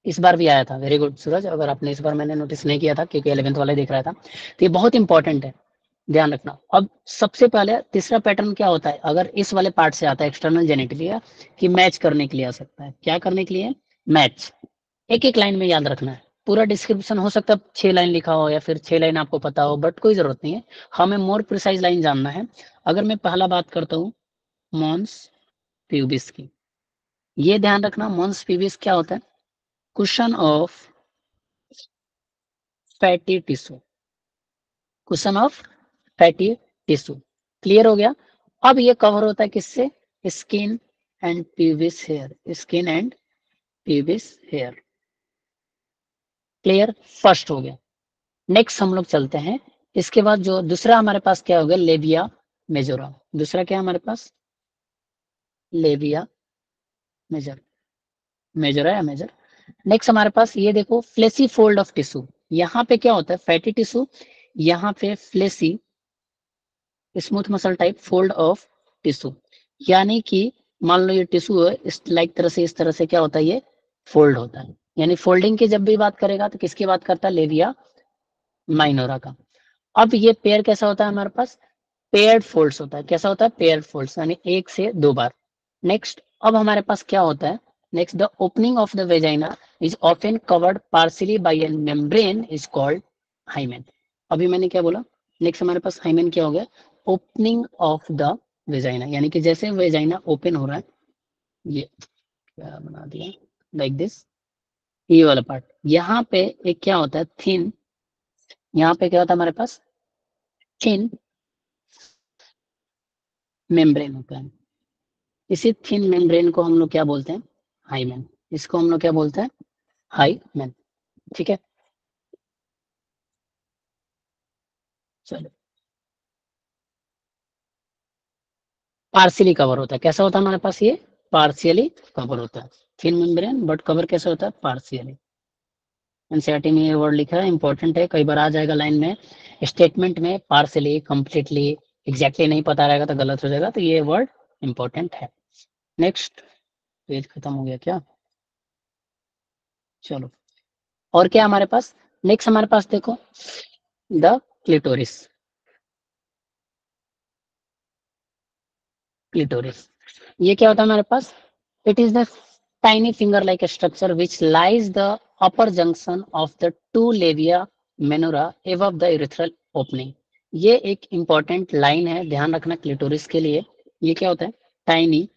इस बार भी आया था। वेरी गुड सूरज, अगर आपने इस बार मैंने नोटिस नहीं किया था क्योंकि 11th वाला देख रहा था, तो ये बहुत इंपॉर्टेंट है, ध्यान रखना। अब सबसे पहले तीसरा पैटर्न क्या होता है, अगर इस वाले पार्ट से आता है एक्सटर्नल जेनेटिक कि मैच करने के लिए आ सकता है। क्या करने के लिए, मैच। एक एक लाइन में याद रखना है, पूरा डिस्क्रिप्शन हो सकता है 6 लाइन लिखा हो या फिर 6 लाइन आपको पता हो, बट कोई जरूरत नहीं है, हमें मोर प्रिसाइज लाइन जानना है। अगर मैं पहला बात करता हूँ मॉन्स प्यूबिस की, ये ध्यान रखना, मॉन्स प्यूबिस क्या होता है, question of fatty tissue, question of fatty tissue. Clear हो गया। अब ये कवर होता है किससे, skin and pubis hair, skin and pubis hair. Clear, first हो गया। नेक्स्ट हम लोग चलते हैं, इसके बाद जो दूसरा हमारे पास क्या हो गया, लेबिया मेजोरा। दूसरा क्या है हमारे पास, लेबिया मेजर, मेजोरा या मेजर। नेक्स्ट हमारे पास ये देखो, फ्लेसी फोल्ड ऑफ टिश्यू। यहाँ पे क्या होता है, फैटी टिश्यू, यहाँ पे fleshy smooth muscle type fold of tissue, यानी कि मान लो ये टिश्यू है, इस लाइक तरह से, इस तरह से क्या होता है, ये फोल्ड होता है। यानी फोल्डिंग की जब भी बात करेगा तो किसकी बात करता है, लेबिया माइनोरा का। अब ये पेयर कैसा होता है हमारे पास, पेयर्ड फोल्ड्स होता है। कैसा होता है, पेयर्ड फोल्ड्स, यानी 1 से 2 बार। नेक्स्ट अब हमारे पास क्या होता है, next the opening of the vagina is often covered partially by a membrane is called hymen. अभी मैंने क्या बोला, नेक्स्ट हमारे पास हाइमेन क्या हो गया, ओपनिंग ऑफ द वेजाइना, यानी कि जैसे वेजाइना ओपन हो रहा है, ये क्या बना दिया, लाइक दिस, ये वाला पार्ट, यहाँ पे एक क्या होता है, थिन, यहाँ पे क्या होता है हमारे पास, थिन मेम्ब्रेन होता है। इसी थिन मेम्ब्रेन को हम लोग क्या बोलते हैं, हाइमेन। इसको हम लोग क्या बोलते हैं, हाइमेन। ठीक है, चलो। पार्शियली कवर होता है, कैसा होता है हमारे पास, ये पार्शियली कवर होता है, थिन मेम्ब्रेन बट कवर कैसे होता है, पार्शियली। एनसीईआरटी में ये वर्ड लिखा है, इंपॉर्टेंट है, कई बार आ जाएगा लाइन में, स्टेटमेंट में पार्शियली, कंप्लीटली, एग्जैक्टली नहीं पता रहेगा तो गलत हो जाएगा, तो ये वर्ड इंपॉर्टेंट है। नेक्स्ट पेज खत्म हो गया क्या, चलो। और क्या हमारे पास, नेक्स्ट हमारे पास देखो, द क्लिटोरिस, क्लिटोरिस, ये क्या होता है हमारे पास, it is the tiny finger like structure which lies the upper junction of the two labia minora above the urethral opening. ये एक इंपॉर्टेंट लाइन है, ध्यान रखना क्लिटोरिस के लिए। ये क्या होता है, टाइनी,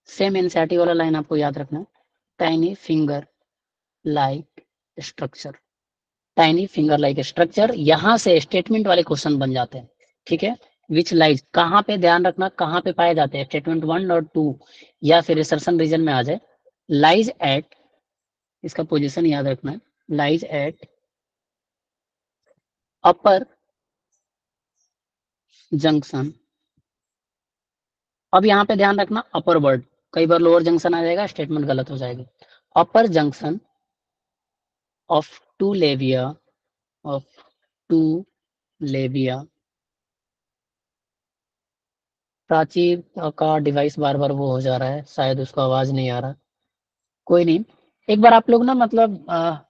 सेम एनसीईआरटी वाला लाइन आपको याद रखना, tiny finger like structure, tiny finger like structure, यहां से स्टेटमेंट वाले क्वेश्चन बन जाते हैं। ठीक है, विच लाइज, कहाँ पे, ध्यान रखना कहाँ पे पाए जाते हैं, स्टेटमेंट 1 और 2 या फिर रिसर्शन रीजन में आ जाए। लाइज एट, इसका पोजीशन याद रखना है, लाइज एट अपर जंक्शन। अब यहाँ पे ध्यान रखना अपर वर्ड, कई बार लोअर जंक्शन आ जाएगा, स्टेटमेंट गलत हो जाएगी। Upper junction of two labia, of two labia. Prachi का डिवाइस बार बार वो हो जा रहा है, शायद उसको आवाज नहीं आ रहा, कोई नहीं। एक बार आप लोग ना मतलब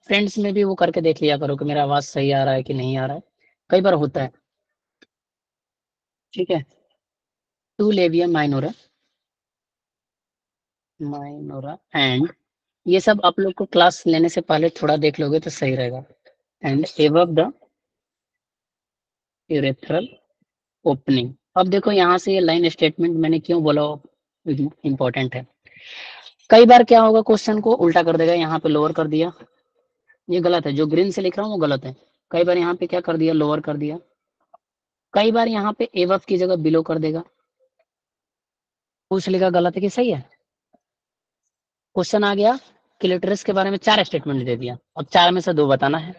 फ्रेंड्स में भी वो करके देख लिया करो कि मेरा आवाज सही आ रहा है कि नहीं आ रहा है, कई बार होता है। ठीक है, two labia minora, minora and, ये सब आप लोग को क्लास लेने से पहले थोड़ा देख लोगे तो सही रहेगा। And above the urethral opening. अब देखो यहाँ से ये लाइन स्टेटमेंट मैंने क्यों बोला इंपॉर्टेंट है। कई बार क्या होगा, क्वेश्चन को उल्टा कर देगा, यहाँ पे लोअर कर दिया, ये गलत है, जो ग्रीन से लिख रहा हूँ वो गलत है। कई बार यहाँ पे क्या कर दिया, लोअर कर दिया, कई बार यहाँ पे एबव की जगह बिलो कर देगा, पूछ लेगा गलत है कि सही है। क्वेश्चन आ गया, क्लिटोरिस के बारे में 4 स्टेटमेंट दे दिया, अब 4 में से 2 बताना है।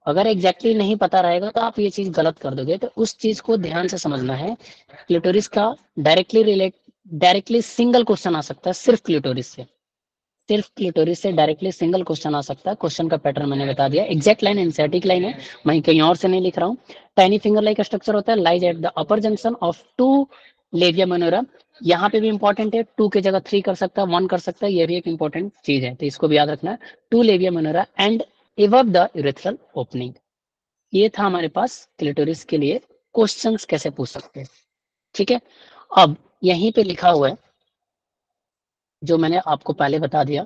अगर एग्जैक्टली नहीं पता रहेगा तो आप ये चीज गलत कर दोगे, तो उस चीज को ध्यान से समझना है। क्लिटोरिस का डायरेक्टली सिंगल क्वेश्चन आ सकता है सिर्फ क्लिटोरिस से। सिर्फ क्लिटोरिस से डायरेक्टली सिंगल क्वेश्चन आ सकता है। क्वेश्चन का पैटर्न मैंने बता दिया, एग्जैक्ट लाइन एनसीईआरटी की लाइन है, मैं कहीं और से नहीं लिख रहा हूँ। टाइनी फिंगर लाइक स्ट्रक्चर होता है, lies at the upper junction of two labia minora. यहाँ पे भी इंपॉर्टेंट है, 2 की जगह 3 कर सकता है, 1 कर सकता है, ये भी एक इंपॉर्टेंट चीज है, तो इसको भी याद रखना है। 2 labia Monera and above the urethral opening. ये था हमारे पास क्लिटोरिस के लिए क्वेश्चंस कैसे पूछ सकते हैं। ठीक है, अब यहीं पे लिखा हुआ है जो मैंने आपको पहले बता दिया,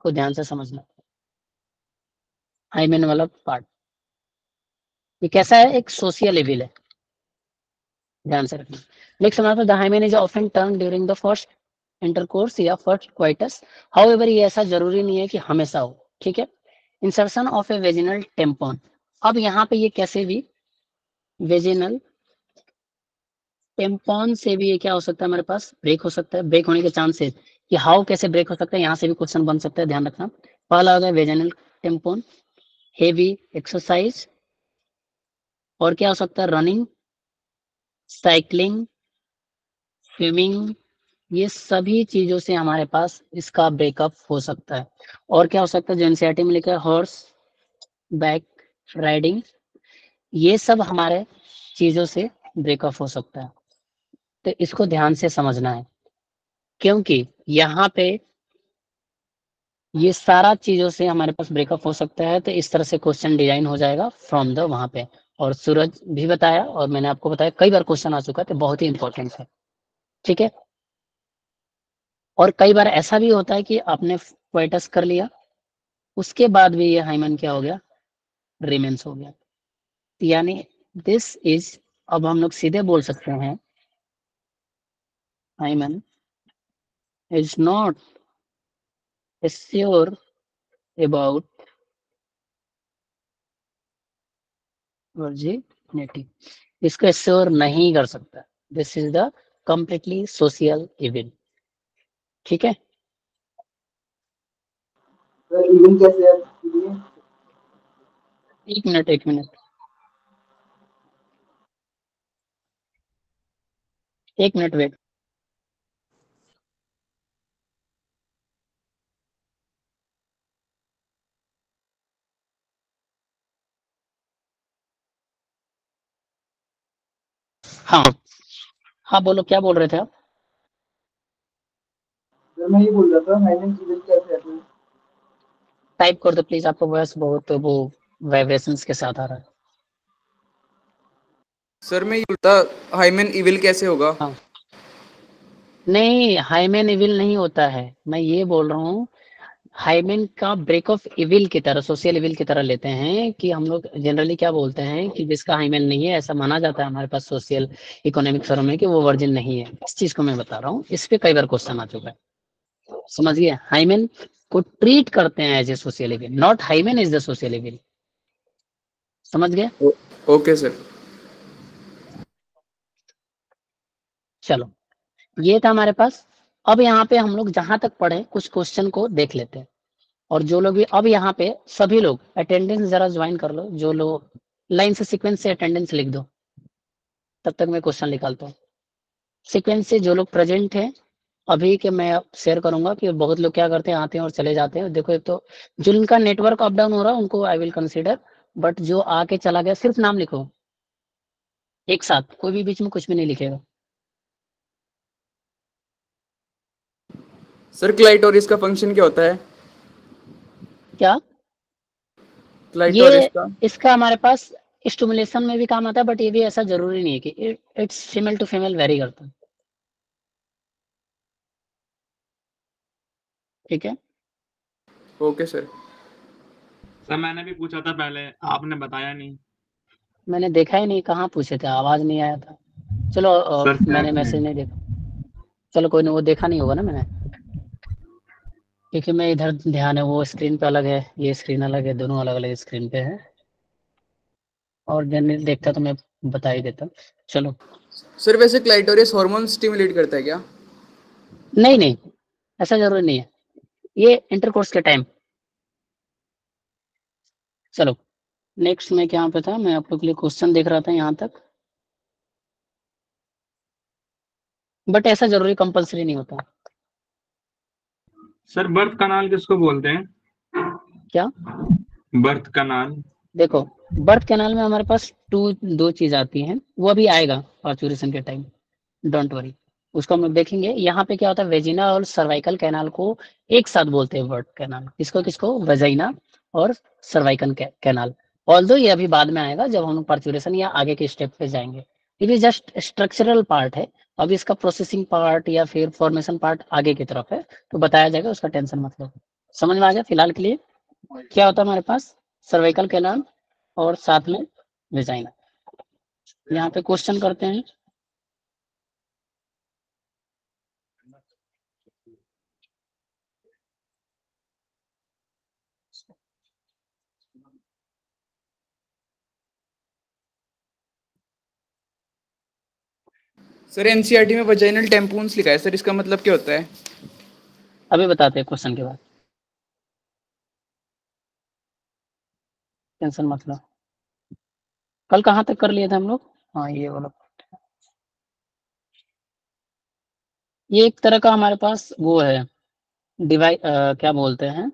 को ध्यान से समझना। हाइमेन वाला पार्ट ये कैसा है, एक सोशियल एविल है, ध्यान से रखना। नेक्स्ट हमारे पास the hymen is often torn during the first intercourse या फर्स्ट क्वाइटस। हाउएवर ये ऐसा जरूरी नहीं है कि हमेशा हो। ठीक है, इंसर्शन ऑफ ए वेजिनल टेम्पॉन। अब यहाँ पे ये कैसे भी वेजिनल टेम्पॉन से भी ये क्या हो सकता है, हमारे पास ब्रेक हो सकता है। ब्रेक होने के चांसेस कि हाउ कैसे ब्रेक हो सकता है, यहाँ से भी क्वेश्चन बन सकता है, ध्यान रखना। पहला होगा वेजिनल टेम्पॉन, हेवी एक्सरसाइज, और क्या हो सकता है, रनिंग, साइकिलिंग, स्विमिंग, ये सभी चीजों से हमारे पास इसका ब्रेकअप हो सकता है। और क्या हो सकता है, जो एनसीईआरटी में लिखा है हॉर्स बैक राइडिंग, ये सब हमारे चीजों से ब्रेकअप हो सकता है। तो इसको ध्यान से समझना है, क्योंकि यहाँ पे ये सारा चीजों से हमारे पास ब्रेकअप हो सकता है। तो इस तरह से क्वेश्चन डिजाइन हो जाएगा फ्रॉम द वहां पे। और सूरज भी बताया और मैंने आपको बताया, कई बार क्वेश्चन आ चुका है, तो बहुत ही इंपॉर्टेंट है। ठीक है, और कई बार ऐसा भी होता है कि आपने क्वाइटस कर लिया, उसके बाद भी ये हाइमन क्या हो गया, रिमेंस हो गया। यानी दिस इज, अब हम लोग सीधे बोल सकते हैं, hymen is not sure about virginity, इसको श्योर नहीं कर सकता। This is the completely social event. ठीक है, इवन कैसे है ये? एक मिनट एक मिनट एक मिनट वेट। हाँ हाँ, बोलो क्या बोल रहे थे आप। सर मैं ये बोल रहा था हाइमेन इवन कैसे है तो? टाइप कर दो प्लीज, आपका वॉइस बहुत वो वाइब्रेशंस के साथ आ रहा है। सर मैं ये बोलता हाइमेन इविल कैसे होगा? हाँ, नहीं हाइमेन इविल नहीं होता है, मैं ये बोल रहा हूँ हाइमेन का ब्रेक ऑफ इविल की तरह, सोशल इविल की तरह लेते हैं। कि हम लोग जनरली क्या बोलते हैं कि जिसका हाइमेन नहीं है, ऐसा माना जाता है हमारे पास सोशल इकोनॉमिक फॉरम में, कि वो वर्जिन नहीं है। इस चीज को मैं बता रहा हूँ, इस पे कई बार क्वेश्चन आ चुका है, समझिए। हाइमेन को ट्रीट करते हैं as a social evil, not hymen is the social evil. समझ गए? Okay sir. चलो, ये था हमारे पास। अब यहाँ पे हम लोग जहां तक पढ़े कुछ क्वेश्चन को देख लेते हैं। और जो लोग भी अब यहाँ पे सभी लोग अटेंडेंस जरा ज्वाइन कर लो, जो लोग लाइन से सीक्वेंस से अटेंडेंस लिख दो, तब तक मैं क्वेश्चन निकालता हूँ। सीक्वेंस से जो लोग प्रेजेंट हैं अभी के, मैं शेयर करूंगा कि बहुत लोग क्या करते हैं, आते हैं और चले जाते हैं। देखो, एक तो जिनका नेटवर्क अप डाउन हो रहा है उनको आई विल कंसीडर, बट जो आके चला गया, सिर्फ नाम लिखो एक साथ, कोई भी बीच में कुछ भी नहीं लिखेगा। सर क्लाइटोरिस का फंक्शन क्या होता है? क्या क्लाइटोरिस ये, का इसका हमारे पास स्टिमुलेशन में भी काम आता है, बट ये भी ऐसा जरूरी नहीं है कि it's female to female vary करता है। ठीक है, ओके सर। सर मैंने भी पूछा था पहले, आपने बताया नहीं। मैंने देखा ही नहीं, कहाँ पूछे थे, आवाज नहीं आया था। चलो सर मैंने चैट मैसेज में। नहीं देखा। चलो कोई नहीं, वो देखा नहीं होगा ना मैंने, क्योंकि मैं इधर ध्यान है, वो स्क्रीन पे अलग है, ये स्क्रीन अलग है, दोनों अलग अलग स्क्रीन पे है। और जनरली देखता तो मैं बता ही देता। चलो, सर वैसे क्लाइटोरिस हार्मोन स्टिमुलेट करता है क्या? नहीं नहीं, ऐसा जरूरी नहीं है, ये इंटरकोर्स के टाइम। चलो नेक्स्ट में क्या पे था, मैं आप लोग के लिए क्वेश्चन देख रहा था यहाँ तक, बट ऐसा जरूरी कंपलसरी नहीं होता। सर बर्थ कनाल किसको बोलते हैं? क्या? बर्थ कनाल। देखो, बर्थ कैनाल में हमारे पास दो चीज आती हैं, वो अभी आएगा पार्चुरेशन के टाइम, डोंट वरी, उसको हम लोग देखेंगे। यहाँ पे क्या होता है, वेजिना और सर्वाइकल कैनाल को एक साथ बोलते हैं बर्थ कैनाल। किसको किसको? वेजाइना और सर्वाइकल कैनाल। ऑल्दो ये अभी बाद में आएगा जब हम लोग पार्चुरेशन या आगे के स्टेप पे जाएंगे। It is just structural part है, अभी इसका प्रोसेसिंग पार्ट या फिर फॉर्मेशन पार्ट आगे की तरफ है, तो बताया जाएगा, उसका टेंशन मत लो। समझ में आ गया फिलहाल के लिए? क्या होता है हमारे पास? सर्वाइकल कैनाल और साथ में वेजाइना। यहाँ पे क्वेश्चन करते हैं। सर एनसीईआरटी में वजाइनल टेम्पून्स लिखा है सर, इसका मतलब क्या होता है? अभी बताते हैं क्वेश्चन के बाद, टेंशन मत लो। कल कहाँ तक कर लिए थे हम लोग? हाँ ये वाला, ये एक तरह का हमारे पास वो है डिवाइस, क्या बोलते हैं,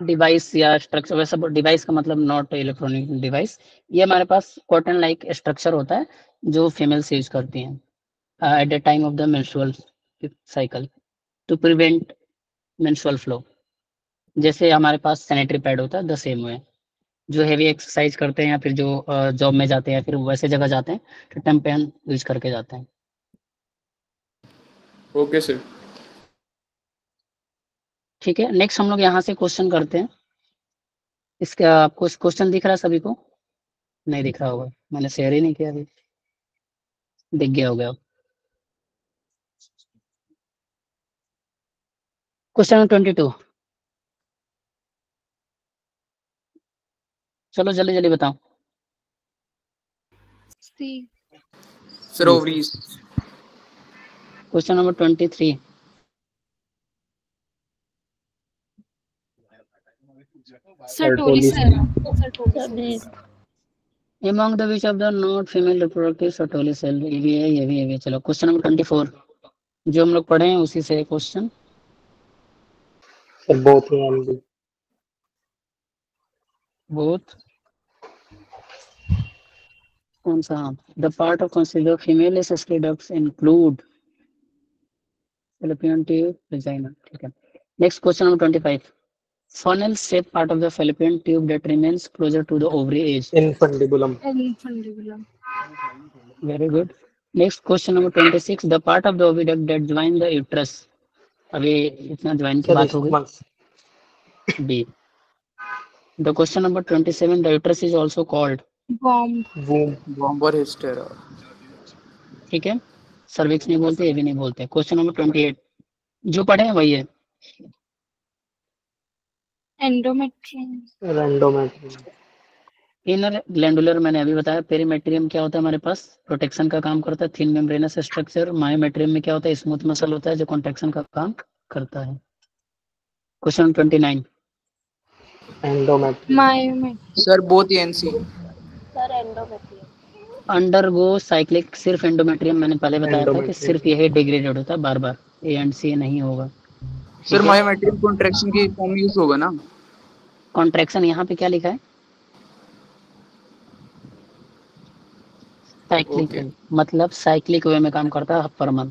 डिवाइस या स्ट्रक्चर। वैसे डिवाइस का मतलब नॉट इलेक्ट्रॉनिक डिवाइस। ये हमारे पास कॉटन लाइक स्ट्रक्चर होता है जो फीमेल्स यूज करती हैं at the time of the menstrual cycle to prevent menstrual flow. जैसे हमारे पास सैनिटरी पैड होता है, द सेम वे, जो हेवी एक्सरसाइज करते हैं या फिर जो जॉब में जाते हैं, फिर वैसे जगह जाते हैं तो टेम्पेन यूज करके जाते हैं। Okay sir. ठीक है, नेक्स्ट हम लोग यहाँ से क्वेश्चन करते हैं। इसका आपको क्वेश्चन दिख रहा है सभी को? नहीं दिख रहा होगा, मैंने शेयर ही नहीं किया अभी, दिख गया होगा। क्वेश्चन नंबर 22, चलो जल्दी जल्दी बताओ। C. Sir ovaries. Question number 23, Sertoli cell. सभी among the which of the not female reproductive Sertoli cell, ये भी है, ये भी है। चलो क्वेश्चन नंबर 24, जो हम लोग पढ़े हैं उसी से क्वेश्चन। बोथ कौन सा? The part of consider female accessory ducts include fallopian tube, vagina। ठीक है, next question number 25, funnel shaped part of the fallopian tube that remains closer to the ovary edge। Infundibulum. Infundibulum. Very good। Next question number 26, the part of the oviduct that join the uterus। अभी इतना join की बात हो गई। B। The question number 27, the uterus is also called Womb। Womb और हिस्टेरा। ठीक है, cervix नहीं बोलते, ये भी नहीं बोलते। क्वेश्चन नंबर 28, जो पढ़े हैं वही है। एंडोमेट्रियम। Randometrium. इनर ग्लैंडुलर मैंने अभी बताया। पेरीमेट्रियम क्या होता है हमारे पास? प्रोटेक्शन का काम करता है, थिन मेम्ब्रेनस स्ट्रक्चर। मायोमेट्रियम में क्या होता है? स्मूथ मसल होता है जो कॉन्ट्रैक्शन का काम करता है। Question 29, Endometrium. Myometrium. Sir both NC. Sir endometrium. Undergo cyclic, सिर्फ एंडोमेट्रियम मैंने पहले बताया था कि Endometrium. सिर्फ यही डिग्रेडेड होता है बार बार, ए एंड सी नहीं होगा। सर मायोमेट्रियम कॉन्ट्रैक्शन की फॉर्म यूज होगा ना? कॉन्ट्रैक्शन यहाँ पे क्या लिखा है? Cyclic Okay. मतलब साइक्लिक वे में काम करता है पर मंथ।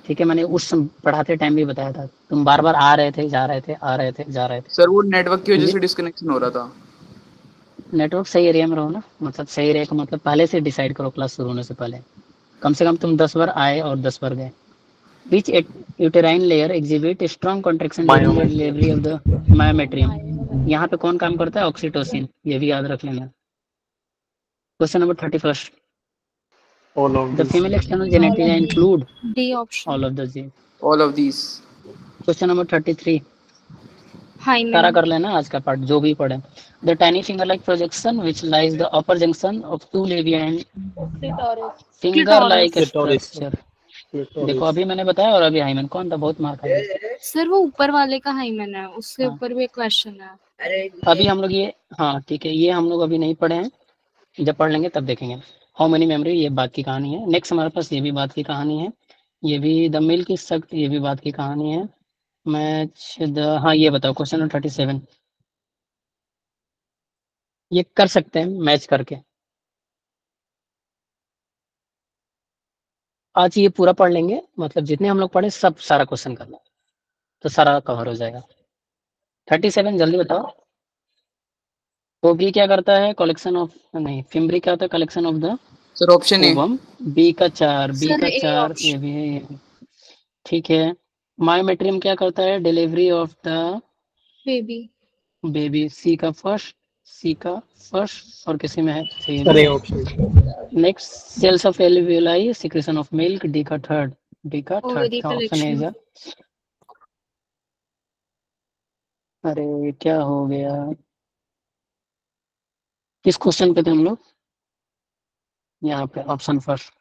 ठीक है, मैंने उस पढ़ाते टाइम भी बताया था, तुम बार बार आ रहे थे जा रहे थे, आ रहे थे जा रहे थे। सर वो नेटवर्क की वजह से डिस्कनेक्शन हो रहा था। नेटवर्क सही एरिया में रहो ना, मतलब सही एरिया का मतलब पहले से डिसाइड करो क्लास शुरू होने से पहले, कम से कम तुम 10 बार आए और 10 बार गए। Which uterine layer exhibit strong contraction during the delivery of the myometrium। यहाँ पे कौन काम करता है? ऑक्सीटोसिन, ये भी याद रख लेना। Question number 31, All of the these. female external genitalia include D option. all of the G। All of these. Question number 33, सारा हाइमेन। कर लेना आज का पार्ट जो भी पढ़े। The tiny finger-like projection which lies the upper junction of two labia and clitoris. finger-like Clitoris. structure। देखो Clitoris. अभी मैंने बताया और अभी हाइमन कौन था? बहुत मार खाया। सर वो ऊपर वाले का हाइमेन है, उसके हाँ। ऊपर भी एक क्वेश्चन है। अभी हम लोग ये, हाँ ठीक है, ये हम लोग अभी नहीं पढ़े हैं, जब पढ़ लेंगे तब देखेंगे। हाउ मेनी मेमोरी, ये बात की कहानी है। नेक्स्ट हमारे पास ये भी बात की कहानी है। ये भी द मिल्क इज सख्त, ये भी बात की कहानी है। मैच द, हाँ ये बताओ क्वेश्चन नंबर 37। ये कर सकते हैं मैच करके। आज ये पूरा पढ़ लेंगे, मतलब जितने हम लोग पढ़े सब सारा क्वेश्चन करना, तो सारा कवर हो जाएगा। 37 जल्दी बताओ। ओबी क्या करता है? कलेक्शन ऑफ, नहीं फिम्बरी क्या होता है? Collection of the sir option A. Ovum. B का 4, बी सर का ए 4 ये ऑप्शन। भी है, ये भी। ठीक है। मायोमेट्रियम क्या करता है? Delivery of the baby. Baby. C का फर्स्ट, सी का फर्स्ट और किसी में है तो ये भी सर ए है। Option. Next cells of alveoli, secretion of milk. D का थर्ड, डी का थर्ड ओवरी का ऑप्शन है कलेक्शन। इधर। अरे ये क्या हो गया? किस क्वेश्चन पे थे हम लोग? यहाँ पे ऑप्शन फर्स्ट।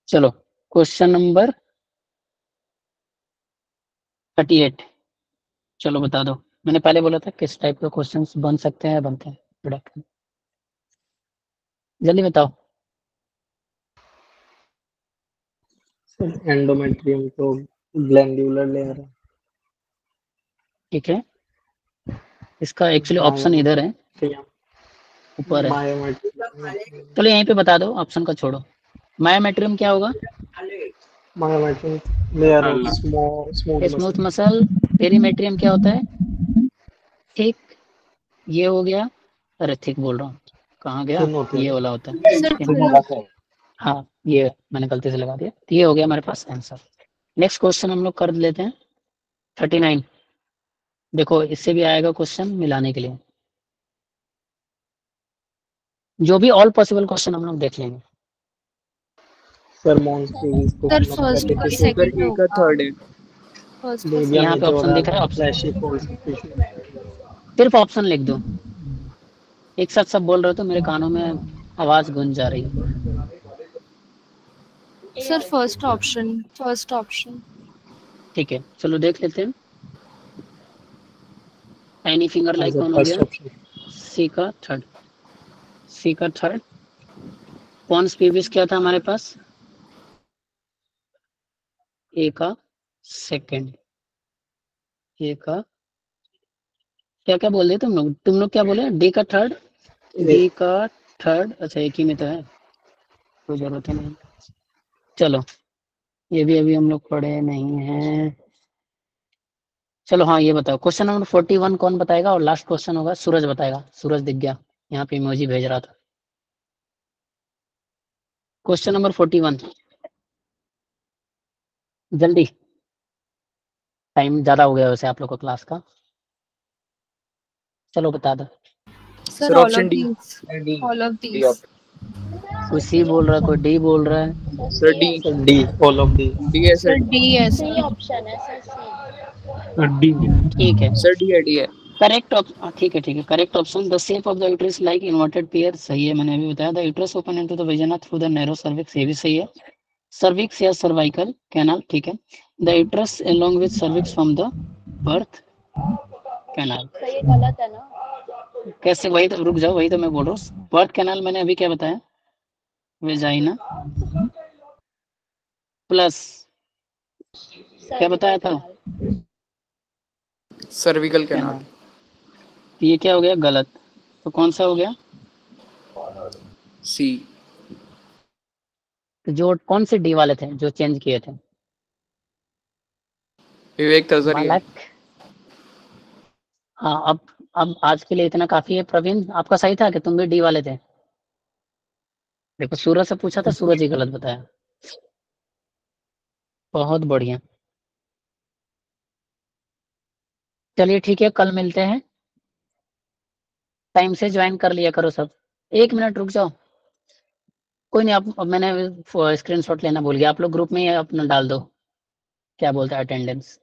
चलो क्वेश्चन नंबर 38। चलो बता दो। मैंने पहले बोला था किस टाइप के क्वेश्चंस बन सकते हैं, बनते हैं प्रोडक्ट। जल्दी बताओ। सर एंडोमेट्रियम तो ग्लैंड्यूलर लेयर है। ठीक है, इसका एक्चुअली ऑप्शन इधर है, ऊपर है। मायोमेट्रियम। चलो यहीं पे बता दो, ऑप्शन का छोड़ो। मायोमेट्रियम क्या होगा? Myometrium layer of Allah. Smooth smooth muscle. Muscle. Perimetrium क्या होता है? ठीक, ये हो गया। अरे ठीक बोल रहा हूँ, कहाँ गया? थिन होते ये हैं। वाला होता है सर skin। हाँ ये मैंने गलती से लगा दिया, तो ये हो गया हमारे पास आंसर। नेक्स्ट क्वेश्चन हम लोग कर लेते हैं 39। देखो इससे भी आएगा क्वेश्चन मिलाने के लिए, जो भी ऑल पॉसिबल क्वेश्चन हम लोग देख लेंगे। सर मॉन्स सीरीज को सर मतलब फर्स्ट का repetition। सर सेकंड ए का होगा। थर्ड है। फर्स्ट का लेबिया यहाँ सेकंड। पे ऑप्शन मेजोरम दिख रहा है, ऑप्शन फ्लैशी टिश्यू। सिर्फ ऑप्शन लिख दो। एक साथ सब बोल रहे हो तो मेरे कानों में आवाज गूंज जा रही है। Sir first option, first option. ठीक है चलो देख लेते हैं। एनी फिंगर हाँ लाइक सर कौन हो फर्स्ट गया? ऑप्शन। सी का थर्ड, सी का थर्ड। कौन स्पीविस क्या था हमारे पास? ए का सेकंड, ए का क्या क्या बोल रहे तुम लोग क्या बोले? डी का थर्ड, डी का थर्ड। अच्छा एक ही में तो है, कोई जरूरत ही नहीं। चलो ये भी अभी हम लोग पढ़े नहीं हैं। चलो हाँ ये बताओ, क्वेश्चन नंबर 41 कौन बताएगा? और लास्ट क्वेश्चन होगा, सूरज बताएगा। सूरज दिख गया, यहाँ पे इमोजी भेज रहा था। क्वेश्चन नंबर 41 जल्दी, टाइम ज्यादा हो गया वैसे आप लोग को क्लास का। चलो बता दो। Sir sir all of option D. These, all of D these. कोई सी बोल रहा है, कोई डी बोल रहा है। Sir D. Sir D all of the. D है सर सर। डी है सी सर। ऑप्शन है सर, सी। डी। ठीक है सर डी है, डी है। Correct option. ठीक है ठीक है, correct option. The shape of the uterus like inverted pair, सही है, मैंने अभी बताया। The uterus open into the vagina through the narrow cervix, ये भी सही है। सर्विक्स या सर्वाइकल कैनाल, ठीक है। The uterus along with cervix from the birth canal. Sir ये गलत है ना? कैसे? वही तो, रुक जाओ, वही तो मैं बोल रहा हूँ। बर्थ कैनाल मैंने अभी क्या बताया? वेजाइना प्लस क्या बताया था? Cervical canal. कैनाल। ये क्या हो गया? गलत। तो कौन सा हो गया? सी। तो जो कौन से डी वाले थे जो चेंज किए थे? विवेक तजरिया। बालक। हाँ अब आज के लिए इतना काफी है। प्रवीण आपका सही था कि तुम भी डी वाले थे? देखो सूरज से पूछा था, सूरज ही गलत बताया। बहुत बढ़िया। चलिए ठीक है, कल मिलते हैं। टाइम से ज्वाइन कर लिया करो सब। एक मिनट रुक जाओ, कोई नहीं। आप, अब मैंने स्क्रीनशॉट लेना भूल गया, आप लोग ग्रुप में ही अपना डाल दो, क्या बोलते हैं, अटेंडेंस।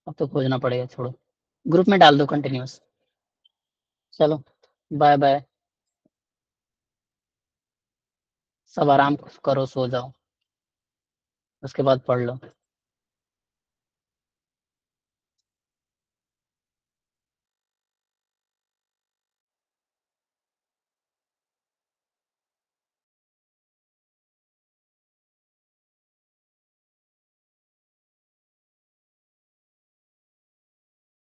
अब तो खोजना पड़ेगा, छोड़ो, ग्रुप में डाल दो कंटिन्यूस। चलो बाय बाय, सब आराम करो, सो जाओ, उसके बाद पढ़ लो।